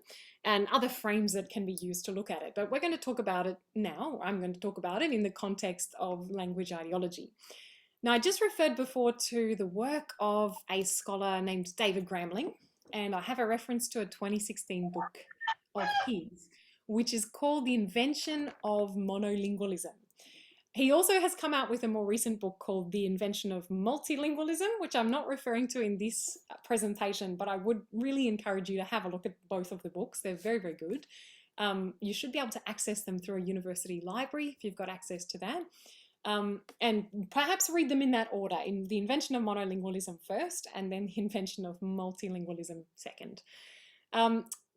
and other frames that can be used to look at it, but we're going to talk about it now. I'm going to talk about it in the context of language ideology. Now, I just referred before to the work of a scholar named David Gramling, and I have a reference to a 2016 book of his, which is called The Invention of Monolingualism. He also has come out with a more recent book called The Invention of Multilingualism, which I'm not referring to in this presentation, but I would really encourage you to have a look at both of the books. They're very, very good. You should be able to access them through a university library if you've got access to that. And perhaps read them in that order, in The Invention of Monolingualism first, and then The Invention of Multilingualism second.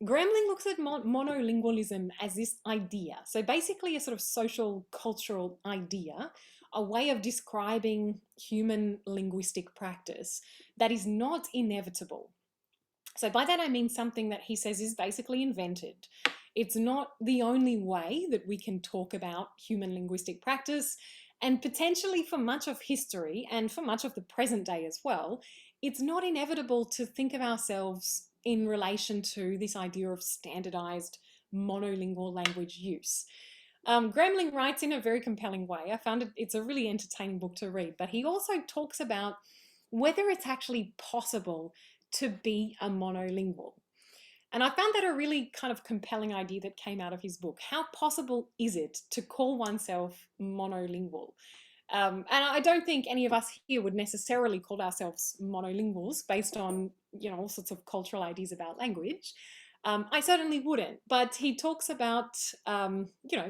Gramling looks at monolingualism as this idea. So basically a sort of social cultural idea, a way of describing human linguistic practice that is not inevitable. So by that I mean something that he says is basically invented. It's not the only way that we can talk about human linguistic practice, and potentially for much of history and for much of the present day as well, it's not inevitable to think of ourselves in relation to this idea of standardized monolingual language use. Gramling writes in a very compelling way. I found it's a really entertaining book to read, but he also talks about whether it's actually possible to be a monolingual. And I found that a really kind of compelling idea that came out of his book. How possible is it to call oneself monolingual? And I don't think any of us here would necessarily call ourselves monolinguals based on, all sorts of cultural ideas about language. I certainly wouldn't, but he talks about,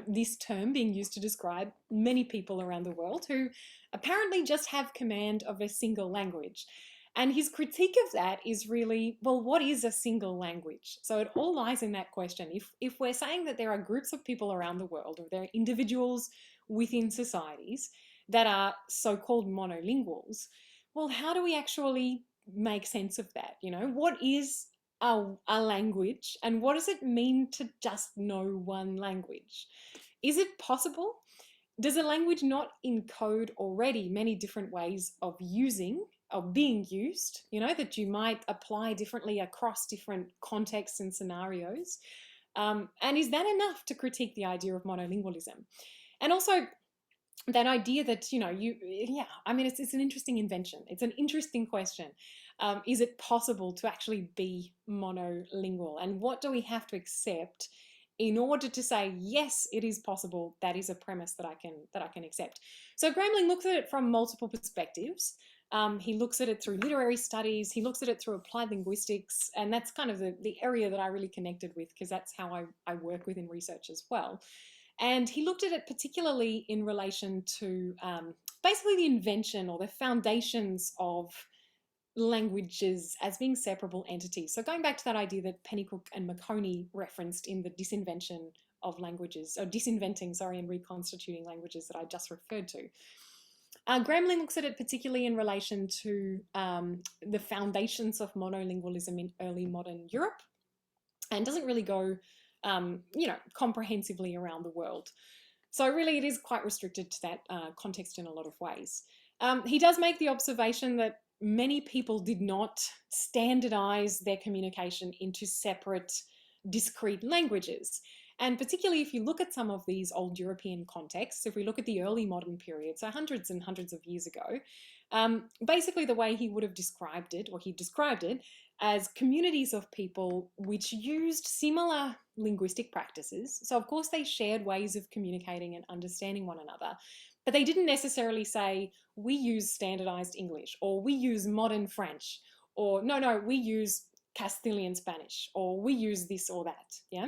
this term being used to describe many people around the world who apparently just have command of a single language. And his critique of that is really, well, what is a single language? So it all lies in that question. If we're saying that there are groups of people around the world, or there are individuals within societies that are so-called monolinguals, well, how do we actually make sense of that? What is a language, and what does it mean to just know one language? Is it possible? Does a language not encode already many different ways of being used, that you might apply differently across different contexts and scenarios? And is that enough to critique the idea of monolingualism? And also, that idea that, it's an interesting invention. It's an interesting question. Is it possible to actually be monolingual? And what do we have to accept in order to say, yes, it is possible? That is a premise that I can accept. So Gramling looks at it from multiple perspectives. He looks at it through literary studies. He looks at it through applied linguistics. And that's kind of the area that I really connected with, because that's how I work with in research as well. And he looked at it particularly in relation to basically the invention or the foundations of languages as being separable entities. So going back to that idea that Pennycook and Marconi referenced in the disinventing and reconstituting languages that I just referred to. Gramling looks at it particularly in relation to the foundations of monolingualism in early modern Europe, and doesn't really go comprehensively around the world. So really it is quite restricted to that context in a lot of ways. He does make the observation that many people did not standardize their communication into separate, discrete languages. And particularly if you look at some of these old European contexts, if we look at the early modern period, so hundreds and hundreds of years ago, basically the way he would have described it, or he described it, as communities of people which used similar linguistic practices. So of course they shared ways of communicating and understanding one another, but they didn't necessarily say, we use standardized English, or we use modern French, or no, we use Castilian Spanish, or we use this or that, yeah?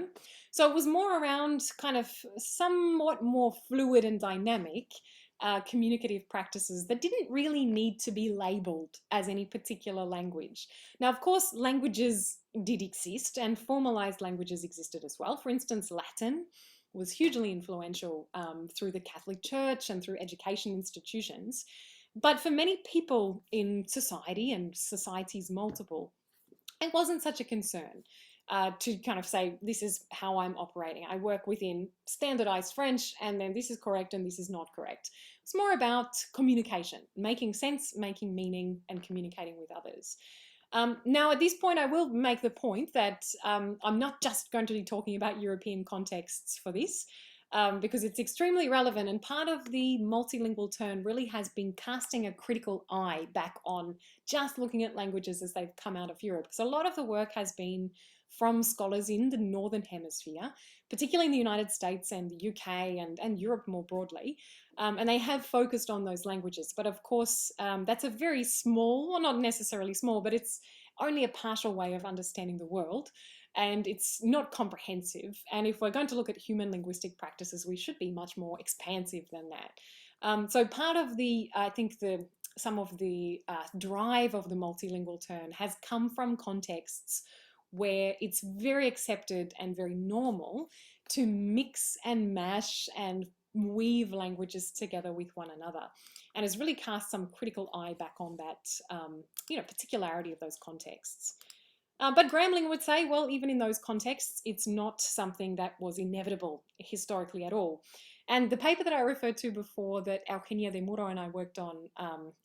So it was more around kind of somewhat more fluid and dynamic communicative practices that didn't really need to be labeled as any particular language. Now, of course, languages did exist, and formalized languages existed as well. For instance, Latin was hugely influential through the Catholic Church and through education institutions. But for many people in society, and societies multiple, it wasn't such a concern to kind of say, this is how I'm operating. I work within standardized French, and then this is correct and this is not correct. It's more about communication, making sense, making meaning, and communicating with others. Now, at this point, I will make the point that I'm not just going to be talking about European contexts for this. because it's extremely relevant, and part of the multilingual turn really has been casting a critical eye back on just looking at languages as they've come out of Europe. Because a lot of the work has been from scholars in the Northern Hemisphere, particularly in the United States and the UK and Europe more broadly, and they have focused on those languages. But of course, that's a very small, well, not necessarily small, but it's only a partial way of understanding the world. And it's not comprehensive. And if we're going to look at human linguistic practices, we should be much more expansive than that. So part of the, I think some of the drive of the multilingual turn has come from contexts where it's very accepted and very normal to mix and mash and weave languages together with one another, and has really cast some critical eye back on that particularity of those contexts. But Gramling would say, well, even in those contexts, it's not something that was inevitable historically at all. And the paper that I referred to before that 𝗟𝗓𝗓𝗓𝗓 and I worked on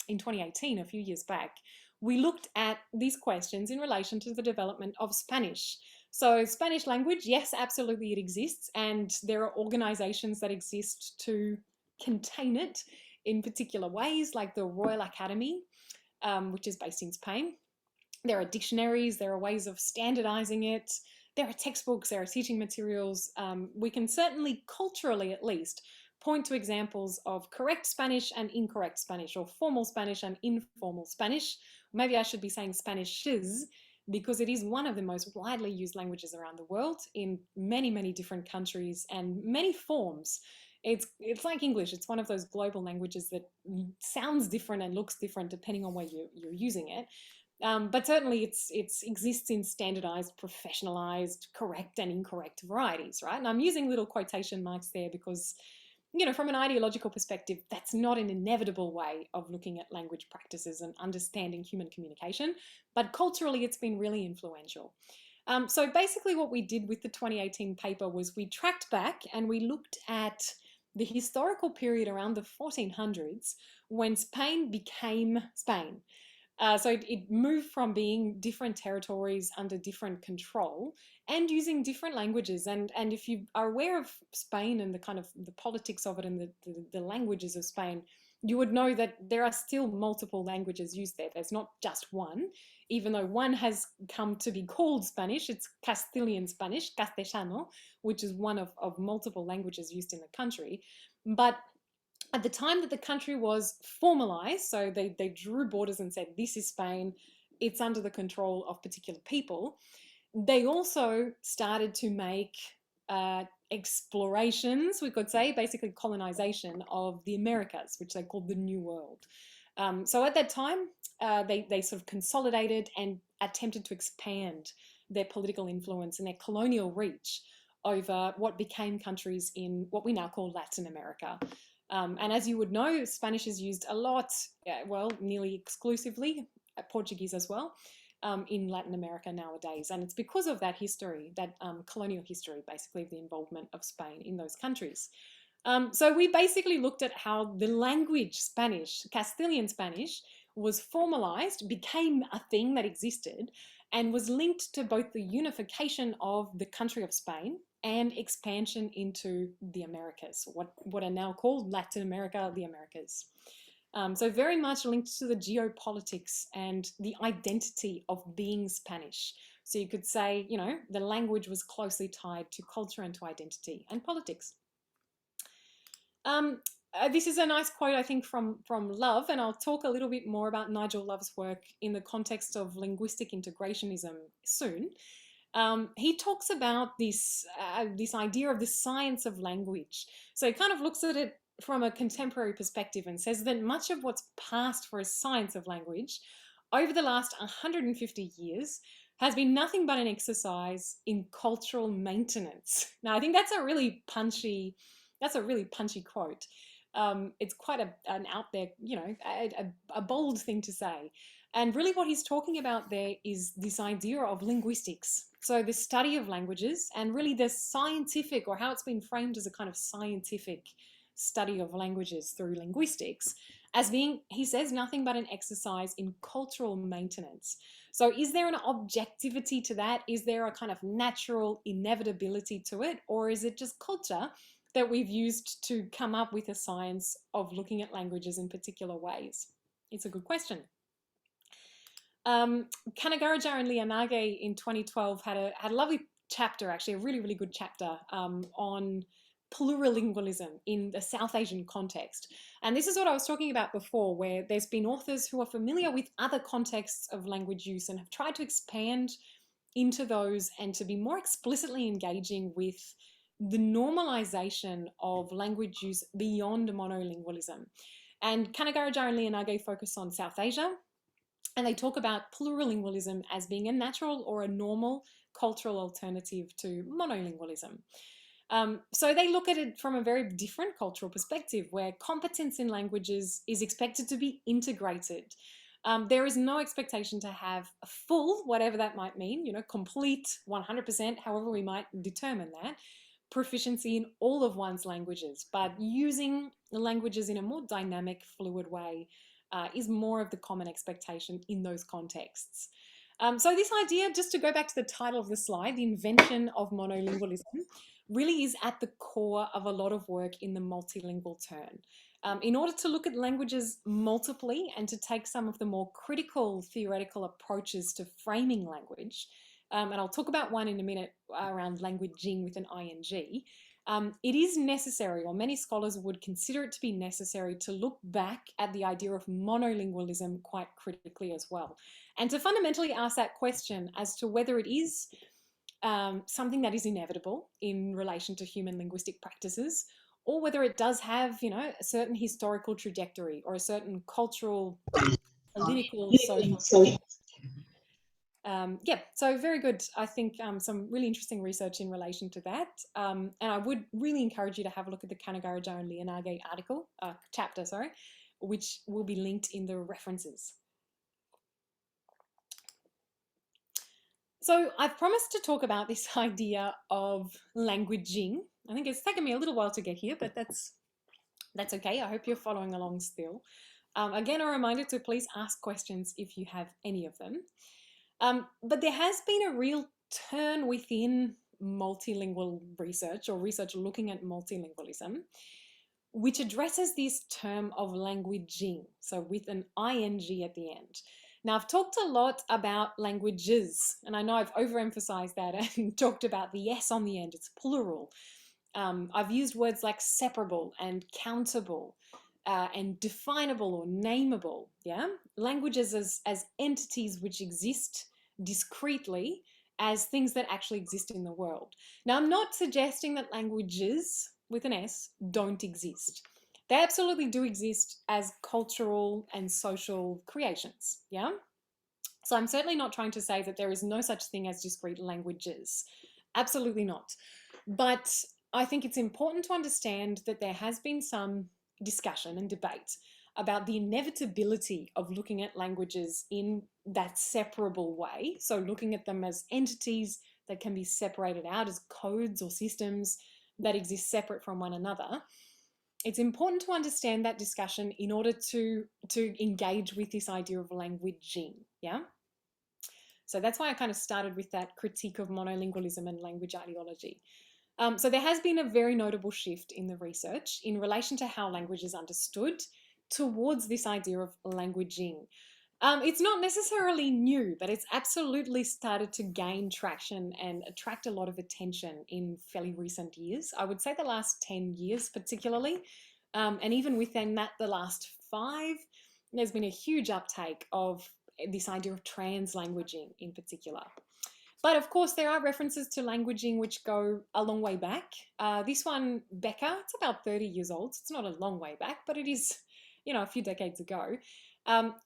in 2018, a few years back, we looked at these questions in relation to the development of Spanish. So Spanish language, yes, absolutely it exists, and there are organizations that exist to contain it in particular ways, like the Royal Academy, which is based in Spain. There are dictionaries, there are ways of standardizing it, there are textbooks, there are teaching materials. We can certainly, culturally at least, point to examples of correct Spanish and incorrect Spanish, or formal Spanish and informal Spanish. Maybe I should be saying Spanishes, because it is one of the most widely used languages around the world in many, many different countries and many forms. It's like English. It's one of those global languages that sounds different and looks different depending on where you're using it. But certainly it exists in standardized, professionalized, correct and incorrect varieties, right? And I'm using little quotation marks there because, from an ideological perspective, that's not an inevitable way of looking at language practices and understanding human communication. But culturally, it's been really influential. So basically what we did with the 2018 paper was we tracked back and we looked at the historical period around the 1400s when Spain became Spain. So it moved from being different territories under different control and using different languages. And if you are aware of Spain and the kind of the politics of it and the languages of Spain, you would know that there are still multiple languages used there. There's not just one, even though one has come to be called Spanish. It's Castilian Spanish, castellano, which is one of multiple languages used in the country. But at the time that the country was formalized, so they drew borders and said, this is Spain, it's under the control of particular people, they also started to make explorations, we could say, basically colonization of the Americas, which they called the New World. So at that time, they sort of consolidated and attempted to expand their political influence and their colonial reach over what became countries in what we now call Latin America. And as you would know, Spanish is used a lot, well, nearly exclusively, Portuguese as well, in Latin America nowadays. And it's because of that history, that colonial history, basically, of the involvement of Spain in those countries. So we basically looked at how the language Spanish, Castilian Spanish, was formalized, became a thing that existed, and was linked to both the unification of the country of Spain and expansion into the Americas, what are now called Latin America, the Americas. So very much linked to the geopolitics and the identity of being Spanish. So you could say, the language was closely tied to culture and to identity and politics. This is a nice quote, I think, from Love, and I'll talk a little bit more about Nigel Love's work in the context of linguistic integrationism soon. He talks about this idea of the science of language. So he kind of looks at it from a contemporary perspective and says that much of what's passed for a science of language over the last 150 years has been nothing but an exercise in cultural maintenance. Now, I think that's a really punchy quote. It's quite an out there, a bold thing to say. And really what he's talking about there is this idea of linguistics. So the study of languages and really the scientific, or how it's been framed as a kind of scientific study of languages through linguistics, as being, he says, nothing but an exercise in cultural maintenance. So is there an objectivity to that? Is there a kind of natural inevitability to it? Or is it just culture that we've used to come up with a science of looking at languages in particular ways? It's a good question. 𝗕𝗓𝗬𝗢𝗡𝗙𝗀 in 2012 had a lovely chapter, actually a really, really good chapter on plurilingualism in the South Asian context. And this is what I was talking about before, where there's been authors who are familiar with other contexts of language use and have tried to expand into those and to be more explicitly engaging with the normalization of language use beyond monolingualism. And 𝗕𝗓𝗬𝗢𝗡𝗙𝗀 focus on South Asia, and they talk about plurilingualism as being a natural or a normal cultural alternative to monolingualism. So they look at it from a very different cultural perspective, where competence in languages is expected to be integrated. There is no expectation to have a full, whatever that might mean, complete 100%, however we might determine that, proficiency in all of one's languages, but using the languages in a more dynamic, fluid way is more of the common expectation in those contexts. So this idea, just to go back to the title of the slide, the invention of monolingualism, really is at the core of a lot of work in the multilingual turn. In order to look at languages multiply and to take some of the more critical theoretical approaches to framing language, and I'll talk about one in a minute around languaging with an ing, it is necessary, or many scholars would consider it to be necessary, to look back at the idea of monolingualism quite critically as well, and to fundamentally ask that question as to whether it is something that is inevitable in relation to human linguistic practices, or whether it does have, a certain historical trajectory or a certain cultural, political, social. Yeah, so very good. I think some really interesting research in relation to that. And I would really encourage you to have a look at the 𝗕𝗓𝗬𝗢𝗡𝗙𝗀 chapter, which will be linked in the references. So I've promised to talk about this idea of languaging. I think it's taken me a little while to get here, but that's okay. I hope you're following along still. Again, a reminder to please ask questions if you have any of them. But there has been a real turn within multilingual research, or research looking at multilingualism, which addresses this term of languaging, so with an ing at the end. Now, I've talked a lot about languages, and I know I've overemphasized that and talked about the S on the end. It's plural. I've used words like separable and countable and definable or nameable. Yeah, languages as entities which exist discretely as things that actually exist in the world. Now, I'm not suggesting that languages with an S don't exist. They absolutely do exist as cultural and social creations, yeah? So I'm certainly not trying to say that there is no such thing as discrete languages. Absolutely not. But I think it's important to understand that there has been some discussion and debate about the inevitability of looking at languages in that separable way. So looking at them as entities that can be separated out as codes or systems that exist separate from one another. It's important to understand that discussion in order to engage with this idea of languaging, yeah? So that's why I kind of started with that critique of monolingualism and language ideology. So there has been a very notable shift in the research in relation to how language is understood towards this idea of languaging. It's not necessarily new, but it's absolutely started to gain traction and attract a lot of attention in fairly recent years. I would say the last 10 years particularly, and even within that, the last 5, there's been a huge uptake of this idea of translanguaging in particular. But of course, there are references to languaging which go a long way back. This one, Becker, it's about 30 years old. So it's not a long way back, but it is, a few decades ago.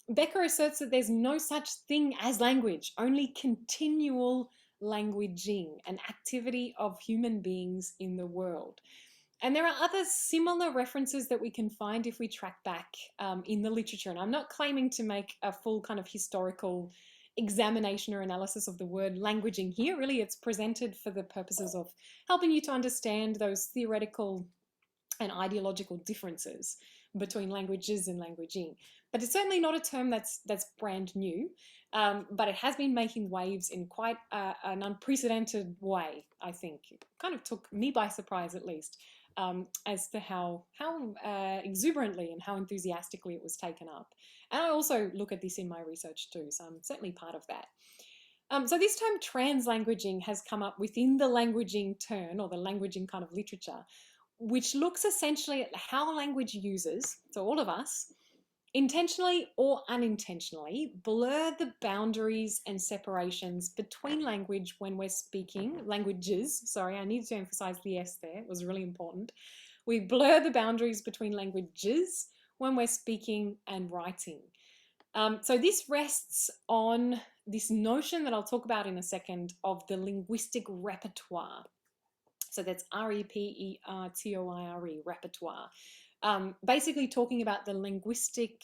Becker asserts that there's no such thing as language, only continual languaging, an activity of human beings in the world. And there are other similar references that we can find if we track back in the literature. And I'm not claiming to make a full kind of historical examination or analysis of the word languaging here. Really, it's presented for the purposes of helping you to understand those theoretical and ideological differences between languages and languaging. But it's certainly not a term that's brand new, but it has been making waves in quite an unprecedented way, I think. It kind of took me by surprise, at least, as to how exuberantly and how enthusiastically it was taken up. And I also look at this in my research too, so I'm certainly part of that. So this term translanguaging has come up within the languaging turn, or the languaging kind of literature, which looks essentially at how language users, so all of us, intentionally or unintentionally blur the boundaries and separations between language when we're speaking, languages, sorry, I need to emphasize the S there, it was really important. We blur the boundaries between languages when we're speaking and writing. So this rests on this notion that I'll talk about in a second of the linguistic repertoire. So that's 𝗪𝗡𝗎𝗪, repertoire. Basically talking about the linguistic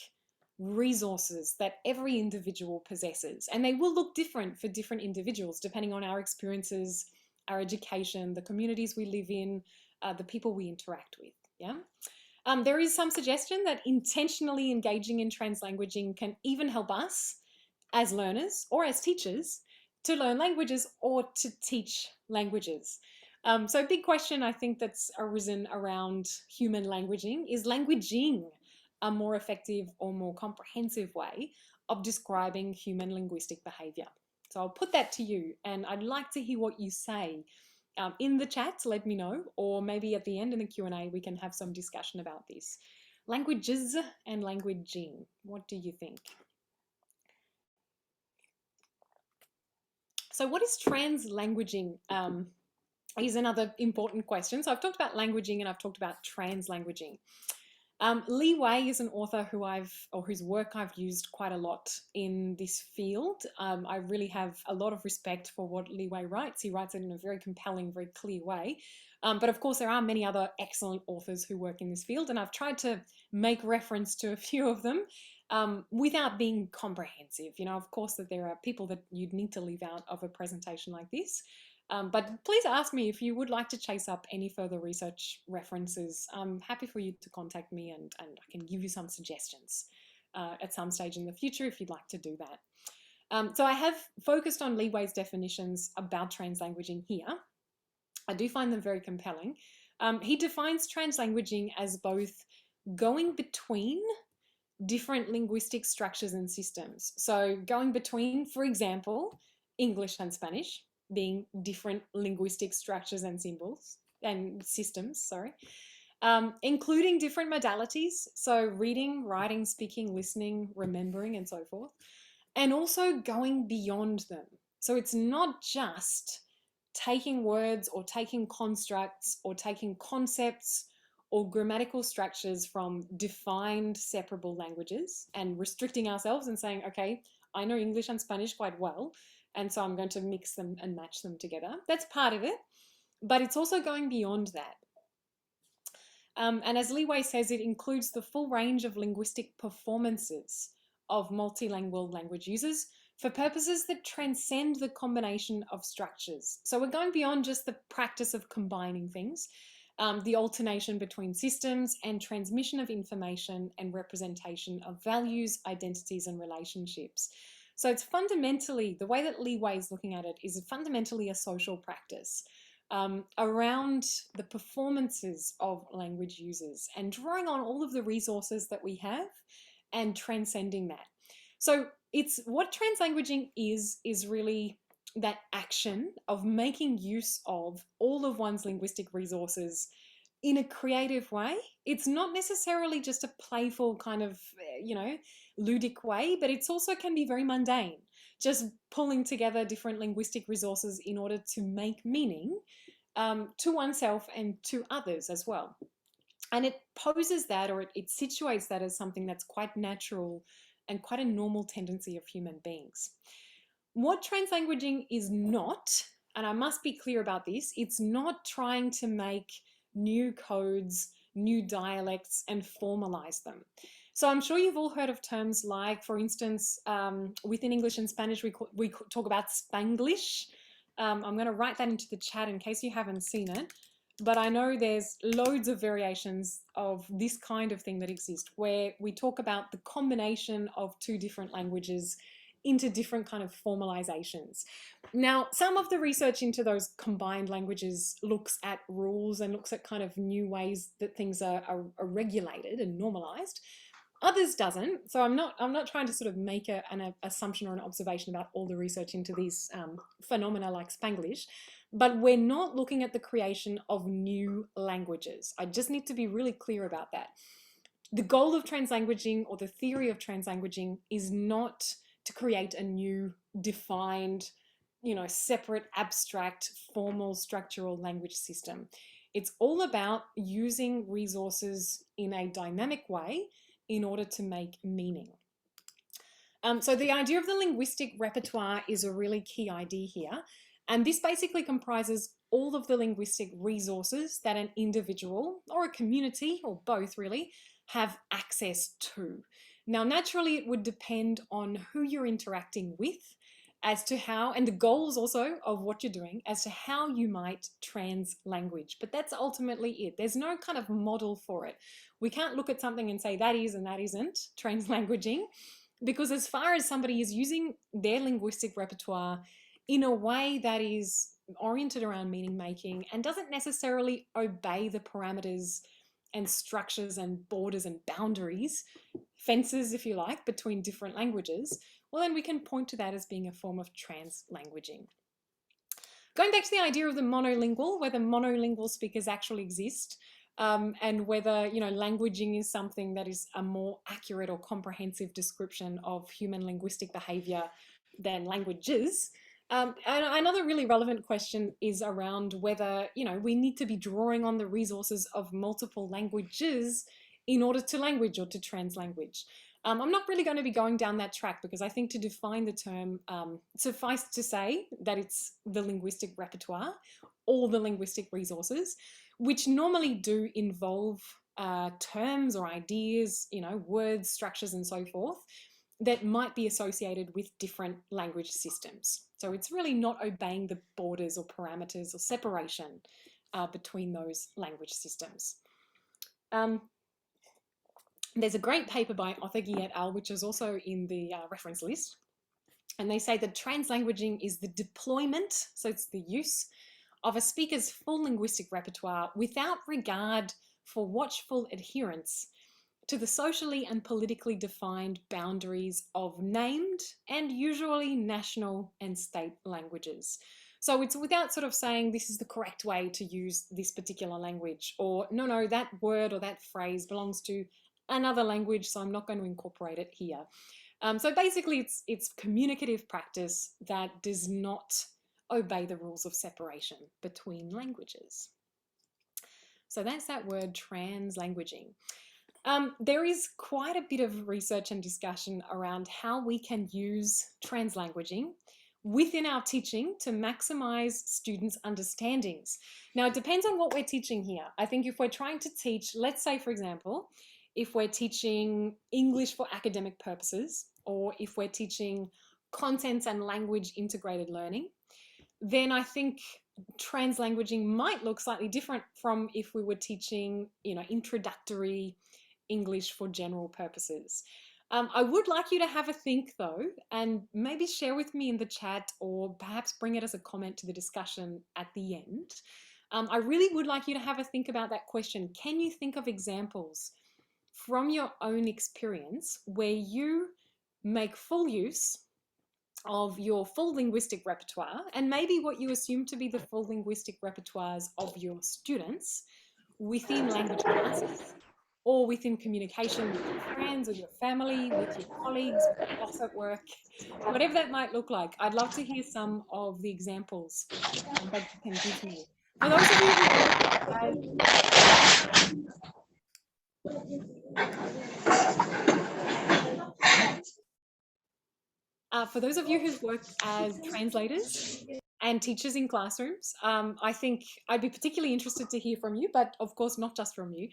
resources that every individual possesses. And they will look different for different individuals depending on our experiences, our education, the communities we live in, the people we interact with. Yeah. There is some suggestion that intentionally engaging in translanguaging can even help us as learners or as teachers to learn languages or to teach languages. So a big question I think that's arisen around human languaging is languaging a more effective or more comprehensive way of describing human linguistic behaviour? So I'll put that to you, and I'd like to hear what you say in the chat to let me know, or maybe at the end in the Q&A we can have some discussion about this. Languages and languaging, what do you think? So what is translanguaging? Is another important question. So I've talked about languaging and I've talked about translanguaging. Li Wei is an author whose work I've used quite a lot in this field. I really have a lot of respect for what Li Wei writes. He writes it in a very compelling, very clear way. But of course, there are many other excellent authors who work in this field, and I've tried to make reference to a few of them without being comprehensive. You know, of course, that there are people that you'd need to leave out of a presentation like this. But please ask me if you would like to chase up any further research references. I'm happy for you to contact me and I can give you some suggestions at some stage in the future if you'd like to do that. So I have focused on Li Wei's definitions about translanguaging here. I do find them very compelling. He defines translanguaging as both going between different linguistic structures and systems. So going between, for example, English and Spanish, being different linguistic structures and symbols and systems, sorry, including different modalities, so reading, writing, speaking, listening, remembering, and so forth, and also going beyond them. So it's not just taking words or taking constructs or taking concepts or grammatical structures from defined separable languages and restricting ourselves and saying, okay, I know English and Spanish quite well, and so I'm going to mix them and match them together. That's part of it, but it's also going beyond that. And as Li Wei says, it includes the full range of linguistic performances of multilingual language users for purposes that transcend the combination of structures. So we're going beyond just the practice of combining things, the alternation between systems and transmission of information and representation of values, identities, and relationships. So it's fundamentally, the way that Li Wei is looking at it is fundamentally a social practice around the performances of language users and drawing on all of the resources that we have and transcending that. So it's what translanguaging is really that action of making use of all of one's linguistic resources in a creative way. It's not necessarily just a playful kind of, you know, ludic way, but it's also can be very mundane, just pulling together different linguistic resources in order to make meaning to oneself and to others as well. And it poses that, or it situates that as something that's quite natural and quite a normal tendency of human beings. What translanguaging is not, and I must be clear about this, it's not trying to make new codes, new dialects, and formalize them. So I'm sure you've all heard of terms like, for instance, within English and Spanish, we talk about Spanglish. I'm going to write that into the chat in case you haven't seen it. But I know there's loads of variations of this kind of thing that exist, where we talk about the combination of two different languages into different kind of formalizations. Now, some of the research into those combined languages looks at rules and looks at kind of new ways that things are regulated and normalized. Others doesn't. So I'm not trying to sort of make an assumption or an observation about all the research into these phenomena like Spanglish, but we're not looking at the creation of new languages. I just need to be really clear about that. The goal of translanguaging, or the theory of translanguaging, is not to create a new defined, separate, abstract, formal, structural language system. It's all about using resources in a dynamic way in order to make meaning. So the idea of the linguistic repertoire is a really key idea here. And this basically comprises all of the linguistic resources that an individual or a community, or both really, have access to. Now, naturally, it would depend on who you're interacting with as to how, and the goals also of what you're doing, as to how you might translanguage. But that's ultimately it. There's no kind of model for it. We can't look at something and say that is and that isn't translanguaging, because as far as somebody is using their linguistic repertoire in a way that is oriented around meaning making and doesn't necessarily obey the parameters and structures and borders and boundaries, fences, if you like, between different languages, well, then we can point to that as being a form of translanguaging. Going back to the idea of the monolingual, whether monolingual speakers actually exist, and whether, languaging is something that is a more accurate or comprehensive description of human linguistic behavior than languages. And another really relevant question is around whether, we need to be drawing on the resources of multiple languages in order to language or to translanguage. I'm not really going to be going down that track, because I think to define the term, suffice to say that it's the linguistic repertoire, all the linguistic resources, which normally do involve terms or ideas, words, structures, and so forth, that might be associated with different language systems. So it's really not obeying the borders or parameters or separation between those language systems. There's a great paper by 𝗕𝗏𝗄𝗧 et al., which is also in the reference list. And they say that translanguaging is the deployment, so it's the use, of a speaker's full linguistic repertoire without regard for watchful adherence to the socially and politically defined boundaries of named and usually national and state languages. So it's without sort of saying this is the correct way to use this particular language, or no, that word or that phrase belongs to another language, so I'm not going to incorporate it here. So basically it's communicative practice that does not obey the rules of separation between languages. So that's that word, translanguaging. There is quite a bit of research and discussion around how we can use translanguaging within our teaching to maximize students' understandings. Now, it depends on what we're teaching here. I think if we're trying to teach, let's say, for example, if we're teaching English for academic purposes, or if we're teaching content and language integrated learning, then I think translanguaging might look slightly different from if we were teaching, introductory English for general purposes. I would like you to have a think though, and maybe share with me in the chat, or perhaps bring it as a comment to the discussion at the end. I really would like you to have a think about that question. Can you think of examples from your own experience where you make full use of your full linguistic repertoire, and maybe what you assume to be the full linguistic repertoires of your students within language classes, or within communication with your friends or your family, with your colleagues, with your boss at work, whatever that might look like? I'd love to hear some of the examples that you can give me. For those of you who've worked as translators and teachers in classrooms, I think I'd be particularly interested to hear from you, but of course not just from you,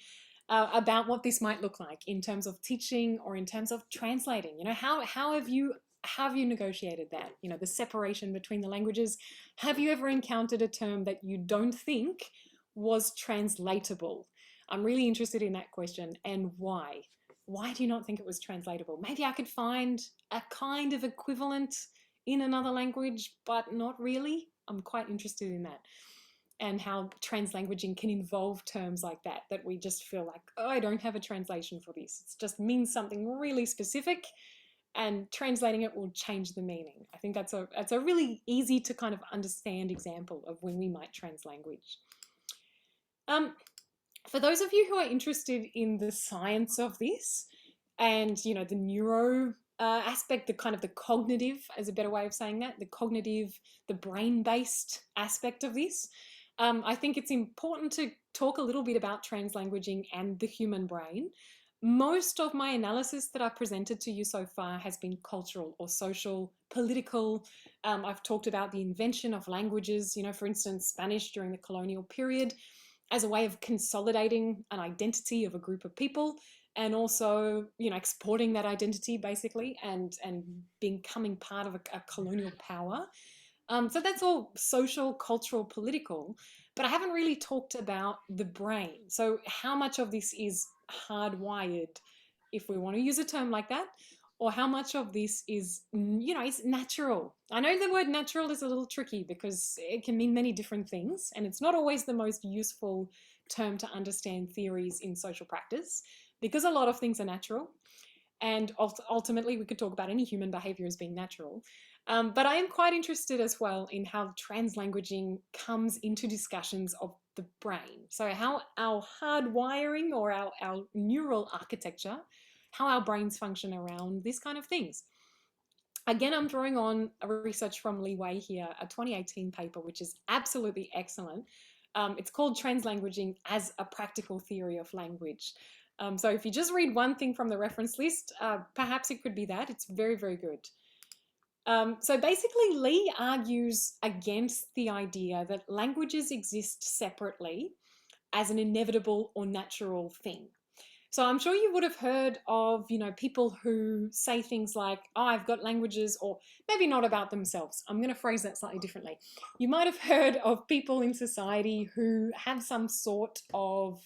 about what this might look like in terms of teaching or in terms of translating. How have you negotiated that? The separation between the languages. Have you ever encountered a term that you don't think was translatable? I'm really interested in that question, and why. why do you not think it was translatable? Maybe I could find a kind of equivalent in another language, but not really. I'm quite interested in that, and how translanguaging can involve terms like that, that we just feel like, oh, I don't have a translation for this. It just means something really specific, and translating it will change the meaning. I think that's a really easy to kind of understand example of when we might translanguage. For those of you who are interested in the science of this, and the neuro aspect, the kind of the cognitive, as a better way of saying that, the cognitive, the brain-based aspect of this, I think it's important to talk a little bit about translanguaging and the human brain. Most of my analysis that I've presented to you so far has been cultural or social, political. I've talked about the invention of languages, for instance, Spanish during the colonial period, as a way of consolidating an identity of a group of people, and also, exporting that identity basically, and becoming part of a colonial power. So that's all social, cultural, political, but I haven't really talked about the brain. So how much of this is hardwired, if we want to use a term like that, or how much of this is, is natural? I know the word natural is a little tricky because it can mean many different things, and it's not always the most useful term to understand theories in social practice, because a lot of things are natural, and ultimately we could talk about any human behavior as being natural. But I am quite interested as well in how translanguaging comes into discussions of the brain. So how our hardwiring, or our neural architecture, how our brains function around these kind of things. Again, I'm drawing on a research from 𝗕𝗏𝗧𝗧 here, a 2018 paper, which is absolutely excellent. It's called Translanguaging as a Practical Theory of Language. So if you just read one thing from the reference list, perhaps it could be that. It's very, very good. So basically, 𝗕 argues against the idea that languages exist separately as an inevitable or natural thing. So I'm sure you would have heard of, people who say things like, oh, I've got languages, or maybe not about themselves. I'm going to phrase that slightly differently. You might have heard of people in society who have some sort of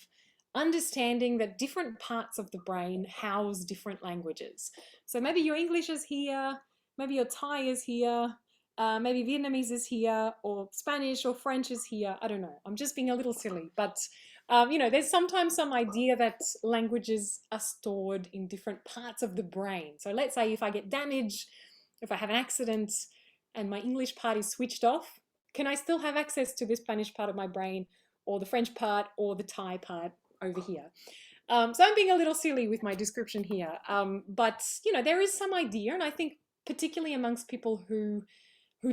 understanding that different parts of the brain house different languages. So maybe your English is here, maybe your Thai is here, maybe Vietnamese is here, or Spanish or French is here. I don't know. I'm just being a little silly, but there's sometimes some idea that languages are stored in different parts of the brain. So let's say if I get damaged, if I have an accident and my English part is switched off, can I still have access to the Spanish part of my brain, or the French part, or the Thai part over here? So I'm being a little silly with my description here, but there is some idea, and I think particularly amongst people who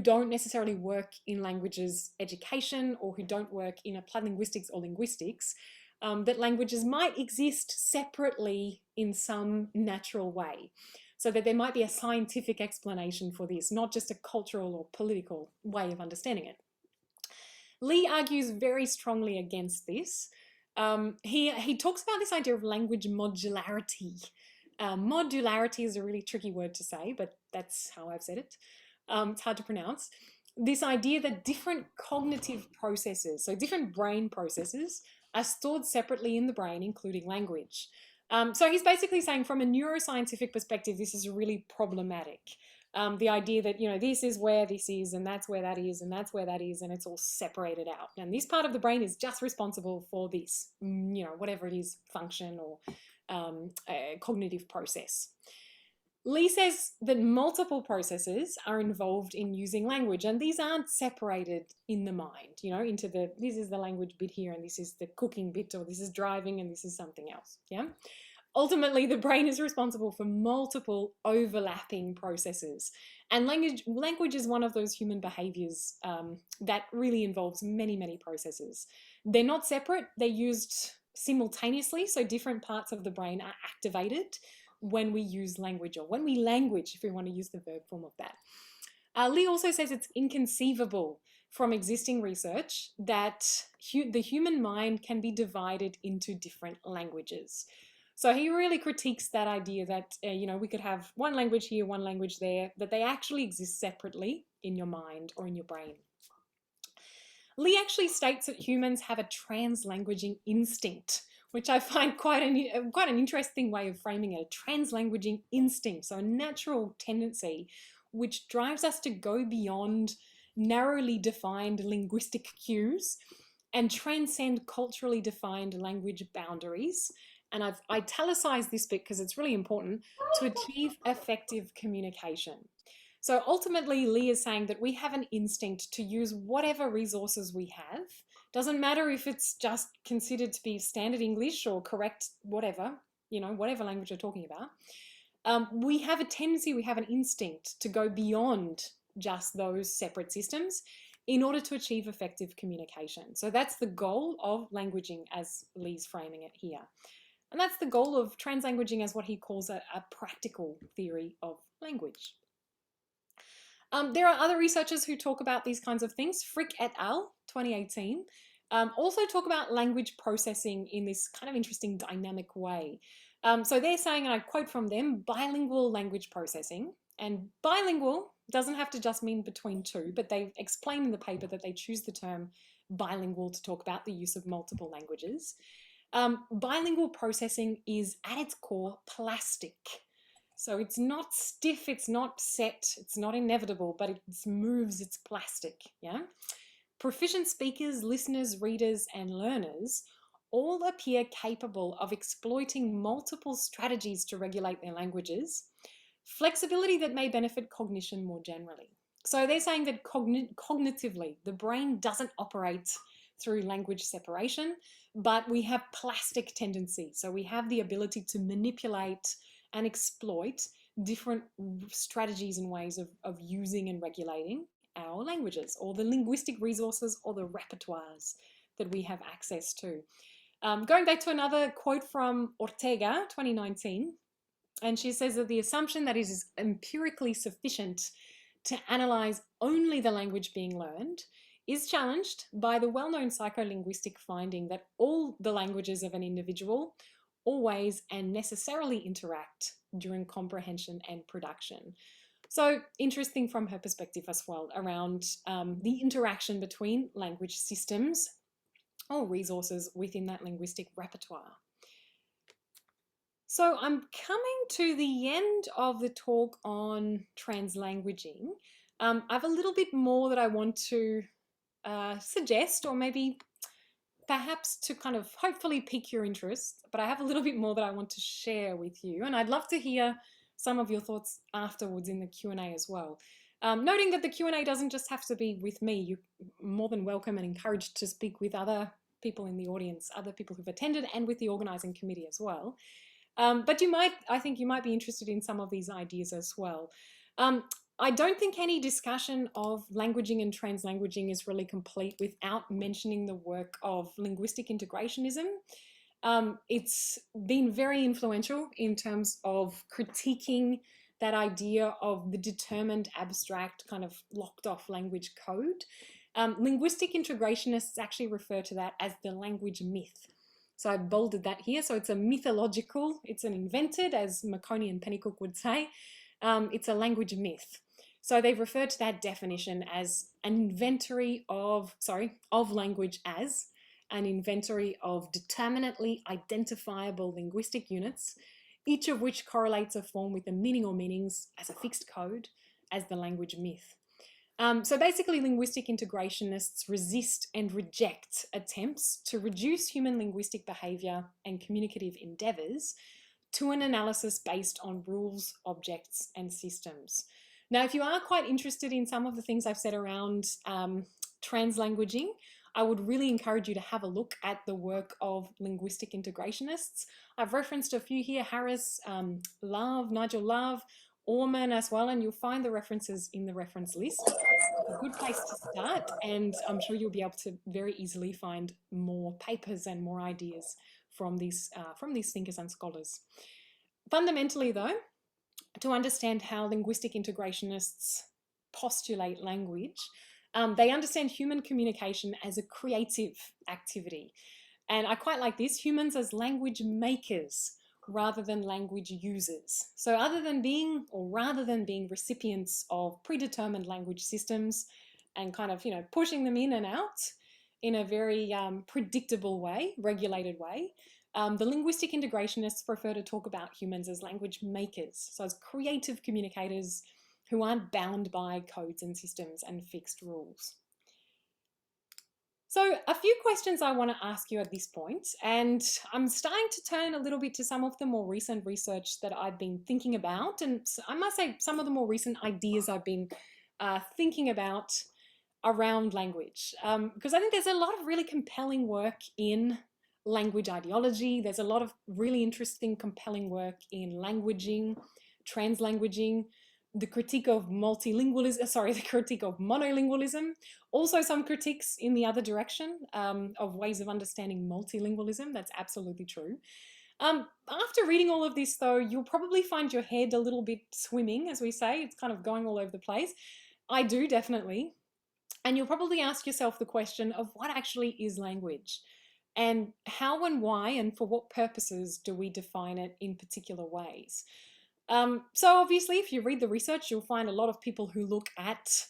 don't necessarily work in languages education, or who don't work in applied linguistics or linguistics, that languages might exist separately in some natural way, so that there might be a scientific explanation for this, not just a cultural or political way of understanding it. 𝗕 argues very strongly against this. He talks about this idea of language modularity. Modularity is a really tricky word to say, but that's how I've said it. It's hard to pronounce. This idea that different cognitive processes, so different brain processes, are stored separately in the brain, including language. So he's basically saying, from a neuroscientific perspective, this is really problematic. The idea that, this is where this is, and that's where that is, and that's where that is, and it's all separated out. And this part of the brain is just responsible for this, whatever it is, function or cognitive process. 𝗕 says that multiple processes are involved in using language, and these aren't separated in the mind, into this is the language bit here, and this is the cooking bit, or this is driving, and this is something else. Yeah. Ultimately, the brain is responsible for multiple overlapping processes, and language is one of those human behaviors that really involves many, many processes. They're not separate, they're used simultaneously, so different parts of the brain are activated when we use language, or when we language, if we want to use the verb form of that. 𝗕 also says it's inconceivable from existing research that the human mind can be divided into different languages. So he really critiques that idea that, we could have one language here, one language there, that they actually exist separately in your mind or in your brain. 𝗕 actually states that humans have a translanguaging instinct, which I find quite an interesting way of framing it, a translanguaging instinct, so a natural tendency which drives us to go beyond narrowly defined linguistic cues and transcend culturally defined language boundaries. And I've italicized this bit because it's really important, to achieve effective communication. So ultimately, Lee is saying that we have an instinct to use whatever resources we have. Doesn't matter if it's just considered to be standard English or correct whatever, whatever language you're talking about. We have a tendency, we have an instinct to go beyond just those separate systems in order to achieve effective communication. So that's the goal of languaging as Lee's framing it here. And that's the goal of translanguaging as what he calls a practical theory of language. There are other researchers who talk about these kinds of things. Frick et al., 2018, also talk about language processing in this kind of interesting dynamic way. So they're saying, and I quote from them, bilingual language processing. And bilingual doesn't have to just mean between two, but they explain in the paper that they choose the term bilingual to talk about the use of multiple languages. Bilingual processing is at its core plastic. So it's not stiff, it's not set, it's not inevitable, but it moves, it's plastic, yeah? Proficient speakers, listeners, readers, and learners all appear capable of exploiting multiple strategies to regulate their languages, flexibility that may benefit cognition more generally. So they're saying that cognitively, the brain doesn't operate through language separation, but we have plastic tendencies. So we have the ability to manipulate and exploit different strategies and ways of using and regulating our languages, or the linguistic resources or the repertoires that we have access to. Going back to another quote from Ortega, 2019, and she says that the assumption that it is empirically sufficient to analyze only the language being learned is challenged by the well-known psycholinguistic finding that all the languages of an individual always and necessarily interact during comprehension and production. So interesting from her perspective as well around the interaction between language systems or resources within that linguistic repertoire. So I'm coming to the end of the talk on translanguaging. I have a little bit more that I want to suggest, or maybe perhaps to kind of hopefully pique your interest, but I have a little bit more that I want to share with you, and I'd love to hear some of your thoughts afterwards in the Q&A as well. Noting that the Q&A doesn't just have to be with me, you're more than welcome and encouraged to speak with other people in the audience, other people who've attended, and with the organising committee as well. But I think you might be interested in some of these ideas as well. I don't think any discussion of languaging and translanguaging is really complete without mentioning the work of linguistic integrationism. It's been very influential in terms of critiquing that idea of the determined, abstract, kind of locked off language code. Linguistic integrationists actually refer to that as the language myth. So I've bolded that here. So it's a mythological, it's an invented, as Macaulay and Pennycook would say, it's a language myth. So they've referred to that definition as an inventory of language as an inventory of determinately identifiable linguistic units, each of which correlates a form with a meaning or meanings as a fixed code, as the language myth. So basically, linguistic integrationists resist and reject attempts to reduce human linguistic behaviour and communicative endeavours to an analysis based on rules, objects, and systems. Now, if you are quite interested in some of the things I've said around translanguaging, I would really encourage you to have a look at the work of linguistic integrationists. I've referenced a few here, Harris, Nigel Love, Orman as well, and you'll find the references in the reference list. It's a good place to start, and I'm sure you'll be able to very easily find more papers and more ideas from these thinkers and scholars. Fundamentally, though, to understand how linguistic integrationists postulate language, they understand human communication as a creative activity. And I quite like this, humans as language makers rather than language users. So rather than being recipients of predetermined language systems and kind of, pushing them in and out in a very predictable way, regulated way, The linguistic integrationists prefer to talk about humans as language makers, so as creative communicators who aren't bound by codes and systems and fixed rules. So a few questions I want to ask you at this point, and I'm starting to turn a little bit to some of the more recent research that I've been thinking about, and I must say some of the more recent ideas I've been thinking about around language, because I think there's a lot of really compelling work in language ideology. There's a lot of really interesting, compelling work in languaging, translanguaging, the critique of multilingualism, the critique of monolingualism, also some critiques in the other direction of ways of understanding multilingualism. That's absolutely true. After reading all of this, though, you'll probably find your head a little bit swimming, as we say. It's kind of going all over the place. I do, definitely. And you'll probably ask yourself the question of what actually is language, and how and why and for what purposes do we define it in particular ways. So obviously, if you read the research, you'll find a lot of people who look at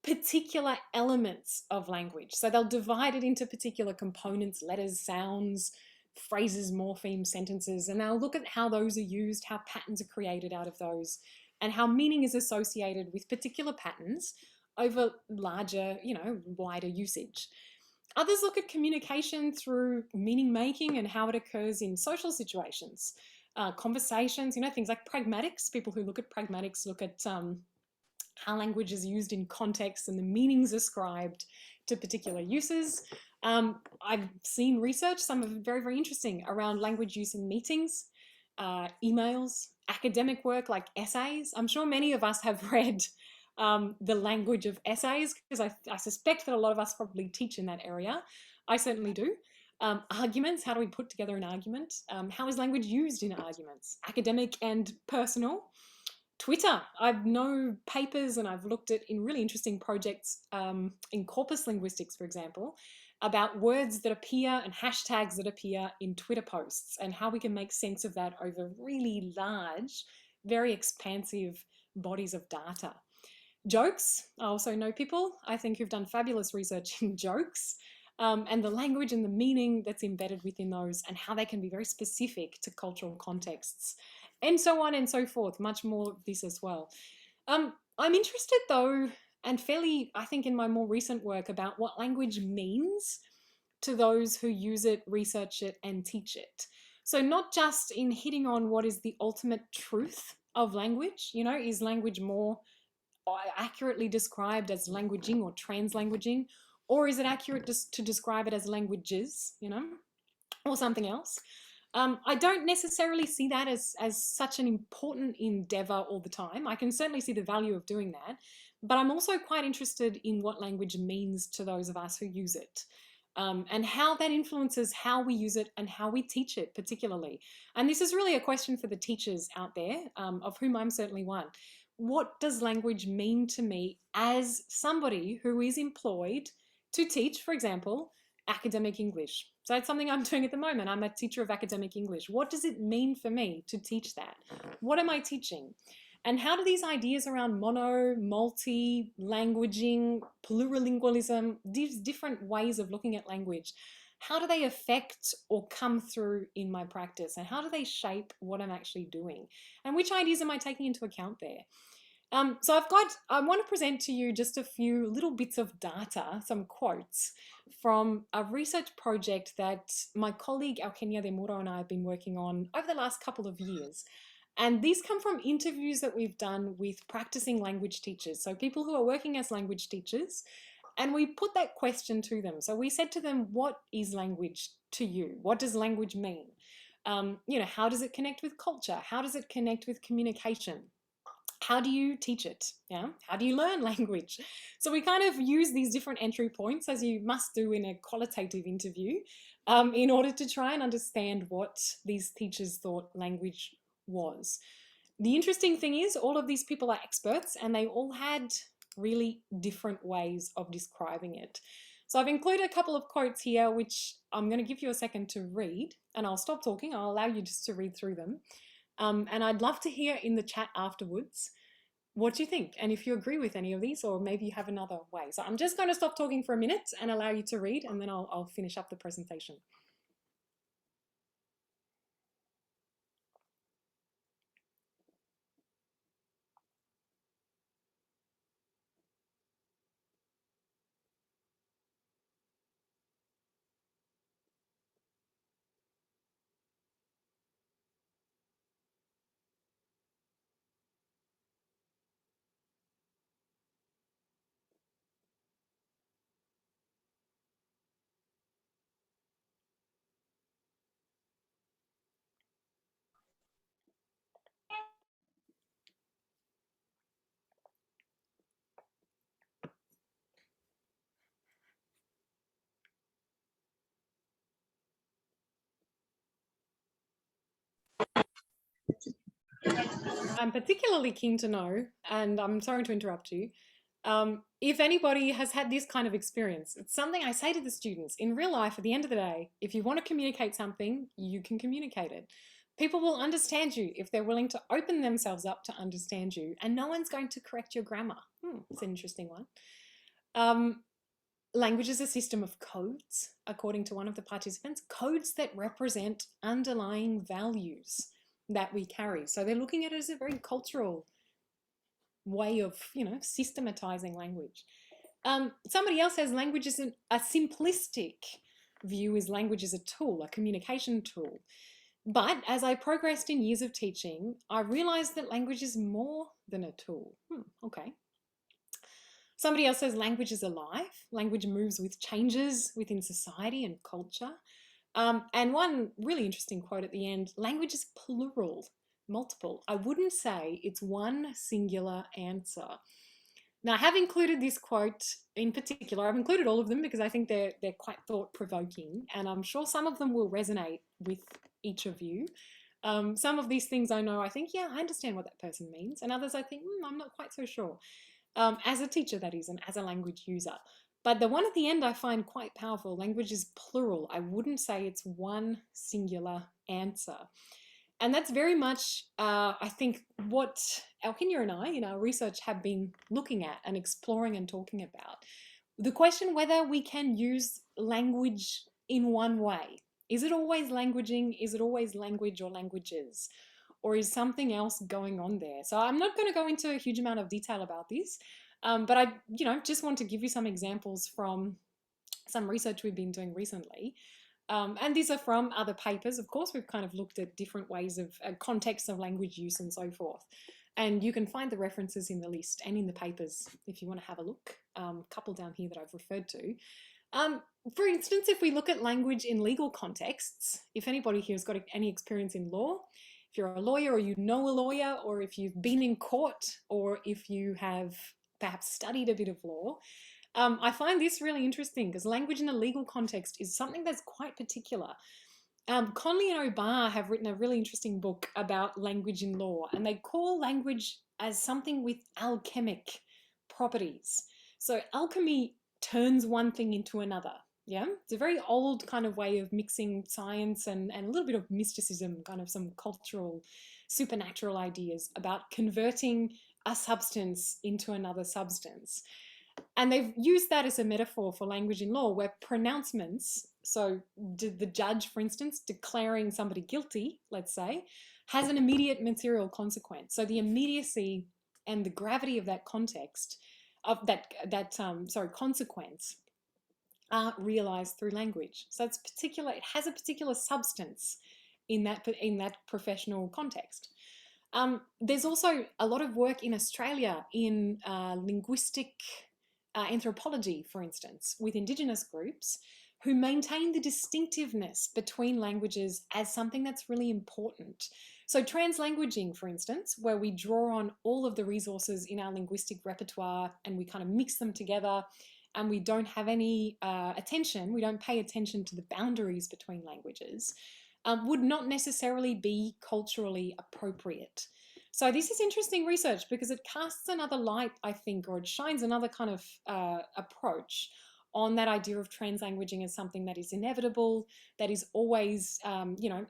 particular elements of language. So they'll divide it into particular components, letters, sounds, phrases, morphemes, sentences, and they'll look at how those are used, how patterns are created out of those, and how meaning is associated with particular patterns over larger, wider usage. Others look at communication through meaning making and how it occurs in social situations. Conversations, things like pragmatics. People who look at pragmatics look at how language is used in context and the meanings ascribed to particular uses. I've seen research, some of it very, very interesting, around language use in meetings, emails, academic work like essays. I'm sure many of us have read the language of essays, because I suspect that a lot of us probably teach in that area. I certainly do. Arguments, how do we put together an argument? How is language used in arguments? Academic and personal. Twitter, I know papers and I've looked at in really interesting projects in corpus linguistics, for example, about words that appear and hashtags that appear in Twitter posts and how we can make sense of that over really large, very expansive bodies of data. Jokes, I also know people, I think, who've done fabulous research in jokes. And the language and the meaning that's embedded within those, and how they can be very specific to cultural contexts, and so on and so forth. Much more of this as well. I'm interested, though, and fairly, I think, in my more recent work, about what language means to those who use it, research it, and teach it. So not just in hitting on what is the ultimate truth of language, is language more accurately described as languaging or translanguaging, or is it accurate to describe it as languages, or something else? I don't necessarily see that as such an important endeavor all the time. I can certainly see the value of doing that, but I'm also quite interested in what language means to those of us who use it, and how that influences how we use it and how we teach it particularly. And this is really a question for the teachers out there, of whom I'm certainly one. What does language mean to me as somebody who is employed to teach, for example, academic English? So it's something I'm doing at the moment. I'm a teacher of academic English. What does it mean for me to teach that? What am I teaching? And how do these ideas around mono, multi, languaging, plurilingualism, these different ways of looking at language, how do they affect or come through in my practice? And how do they shape what I'm actually doing? And which ideas am I taking into account there? So I want to present to you just a few little bits of data, some quotes from a research project that my colleague 𝗕𝗓𝗓𝗢𝗓 and I have been working on over the last couple of years. And these come from interviews that we've done with practicing language teachers, so people who are working as language teachers, and we put that question to them. So we said to them, what is language to you? What does language mean? How does it connect with culture? How does it connect with communication? How do you teach it? How do you learn language? So we kind of use these different entry points, as you must do in a qualitative interview, in order to try and understand what these teachers thought language was. The interesting thing is, all of these people are experts, and they all had really different ways of describing it. So I've included a couple of quotes here, which I'm going to give you a second to read, and I'll stop talking. I'll allow you just to read through them. And I'd love to hear in the chat afterwards what you think, and if you agree with any of these, or maybe you have another way. So I'm just going to stop talking for a minute and allow you to read, and then I'll finish up the presentation. I'm particularly keen to know, and I'm sorry to interrupt you, if anybody has had this kind of experience. It's something I say to the students. In real life, at the end of the day, if you want to communicate something, you can communicate it. People will understand you if they're willing to open themselves up to understand you, and no one's going to correct your grammar. It's an interesting one. Language is a system of codes, according to one of the participants, codes that represent underlying values that we carry. So they're looking at it as a very cultural way of, systematizing language. Somebody else says language is a simplistic view is language as a tool, a communication tool. But as I progressed in years of teaching, I realized that language is more than a tool. Okay. Somebody else says language is alive. Language moves with changes within society and culture. And one really interesting quote at the end, language is plural, multiple. I wouldn't say it's one singular answer. Now, I have included this quote in particular. I've included all of them because I think they're quite thought-provoking, and I'm sure some of them will resonate with each of you. Some of these things I think, yeah, I understand what that person means, and others I think, I'm not quite so sure. As a teacher, that is, and as a language user. But the one at the end I find quite powerful. Language is plural. I wouldn't say it's one singular answer. And that's very much, I think, what 𝗕𝗏𝗧𝗧 and I in our research have been looking at and exploring and talking about. The question whether we can use language in one way. Is it always languaging? Is it always language or languages? Or is something else going on there? So I'm not going to go into a huge amount of detail about this, but I, just want to give you some examples from some research we've been doing recently. And these are from other papers. Of course, we've kind of looked at different ways of contexts of language use and so forth. And you can find the references in the list and in the papers if you want to have a look. A couple down here that I've referred to. For instance, if we look at language in legal contexts, if anybody here has got any experience in law, if you're a lawyer or you know a lawyer, or if you've been in court, or if you have perhaps studied a bit of law, I find this really interesting because language in a legal context is something that's quite particular. Conley and O'Barr have written a really interesting book about language in law, and they call language as something with alchemic properties. So alchemy turns one thing into another. Yeah, it's a very old kind of way of mixing science and a little bit of mysticism, kind of some cultural, supernatural ideas about converting a substance into another substance. And they've used that as a metaphor for language in law, where pronouncements, so the judge, for instance, declaring somebody guilty, let's say, has an immediate material consequence. So the immediacy and the gravity of that context, of that consequence, are realized through language. So it's particular, it has a particular substance in that professional context. There's also a lot of work in Australia in linguistic anthropology, for instance, with Indigenous groups who maintain the distinctiveness between languages as something that's really important. So translanguaging, for instance, where we draw on all of the resources in our linguistic repertoire and we kind of mix them together, and we don't have any attention, we don't pay attention to the boundaries between languages, would not necessarily be culturally appropriate. So this is interesting research because it casts another light, I think, or it shines another kind of approach on that idea of translanguaging as something that is inevitable, that is always,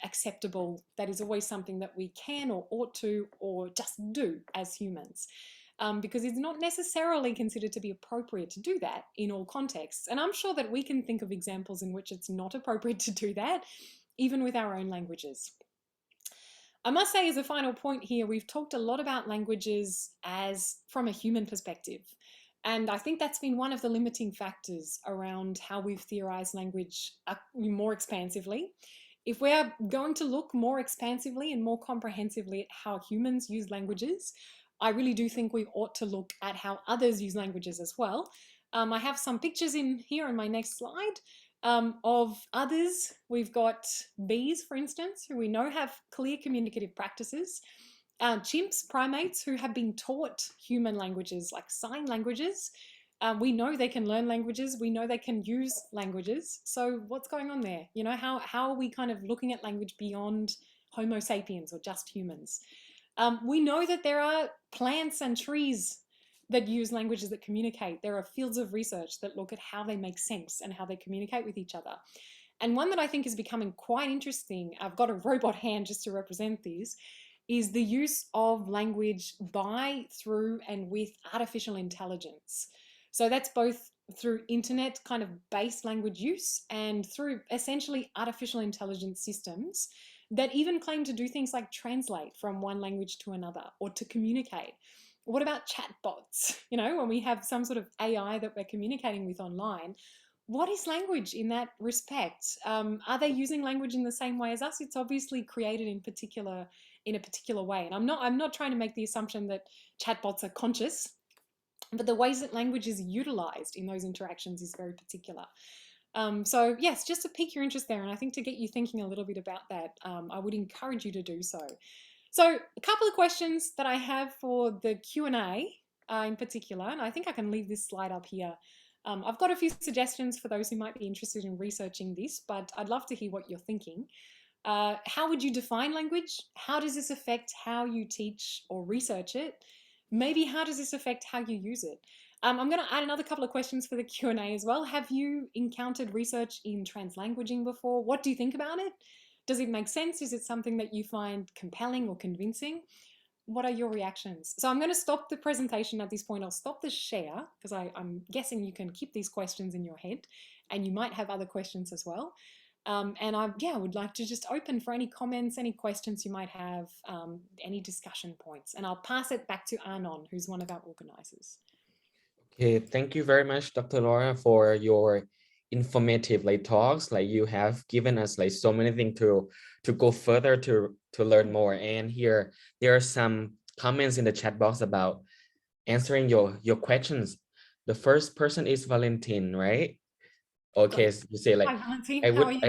acceptable, that is always something that we can or ought to or just do as humans. Because it's not necessarily considered to be appropriate to do that in all contexts. And I'm sure that we can think of examples in which it's not appropriate to do that, even with our own languages. I must say, as a final point here, we've talked a lot about languages as from a human perspective. And I think that's been one of the limiting factors around how we've theorized language more expansively. If we're going to look more expansively and more comprehensively at how humans use languages, I really do think we ought to look at how others use languages as well. I have some pictures in here on my next slide of others. We've got bees, for instance, who we know have clear communicative practices. Chimps, primates, who have been taught human languages like sign languages. We know they can learn languages. We know they can use languages. So what's going on there? How are we kind of looking at language beyond Homo sapiens or just humans. We know that there are plants and trees that use languages that communicate. There are fields of research that look at how they make sense and how they communicate with each other. And one that I think is becoming quite interesting, I've got a robot hand just to represent this, is the use of language by, through, and with artificial intelligence. So that's both through internet kind of based language use and through essentially artificial intelligence systems that even claim to do things like translate from one language to another or to communicate. What about chatbots? You know, when we have some sort of AI that we're communicating with online, what is language in that respect? Are they using language in the same way as us? It's obviously created in a particular way. And I'm not trying to make the assumption that chatbots are conscious, but the ways that language is utilized in those interactions is very particular. So yes, just to pique your interest there, and I think to get you thinking a little bit about that, I would encourage you to do so. So a couple of questions that I have for the Q&A in particular, and I think I can leave this slide up here. I've got a few suggestions for those who might be interested in researching this, but I'd love to hear what you're thinking. How would you define language? How does this affect how you teach or research it? Maybe how does this affect how you use it? I'm going to add another couple of questions for the Q&A as well. Have you encountered research in translanguaging before? What do you think about it? Does it make sense? Is it something that you find compelling or convincing? What are your reactions? So I'm going to stop the presentation at this point. I'll stop the share because I'm guessing you can keep these questions in your head and you might have other questions as well. And I would like to just open for any comments, any questions you might have, any discussion points. And I'll pass it back to Anon, who's one of our organizers. Okay, thank you very much, Dr. Laura, for your informative talks. You have given us so many things to go further to learn more. And here there are some comments in the chat box about answering your questions. The first person is Valentin, right? Okay, so you say Hi, Valentin. I would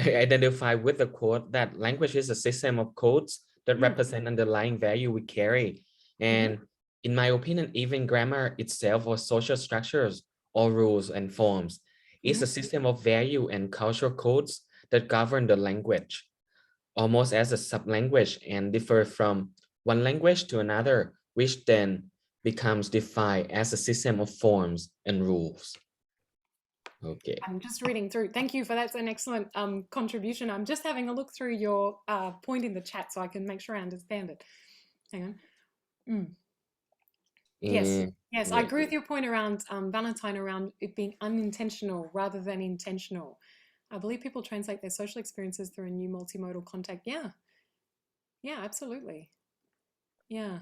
identify with the quote that language is a system of codes that represent underlying value we carry. And in my opinion, even grammar itself or social structures or rules and forms is a system of value and cultural codes that govern the language, almost as a sub-language and differ from one language to another, which then becomes defined as a system of forms and rules. Okay. I'm just reading through. Thank you for that's an excellent contribution. I'm just having a look through your point in the chat so I can make sure I understand it. Hang on. Yes, I agree with your point around Valentine, around it being unintentional rather than intentional. I believe people translate their social experiences through a new multimodal contact. Yeah, absolutely. Yeah.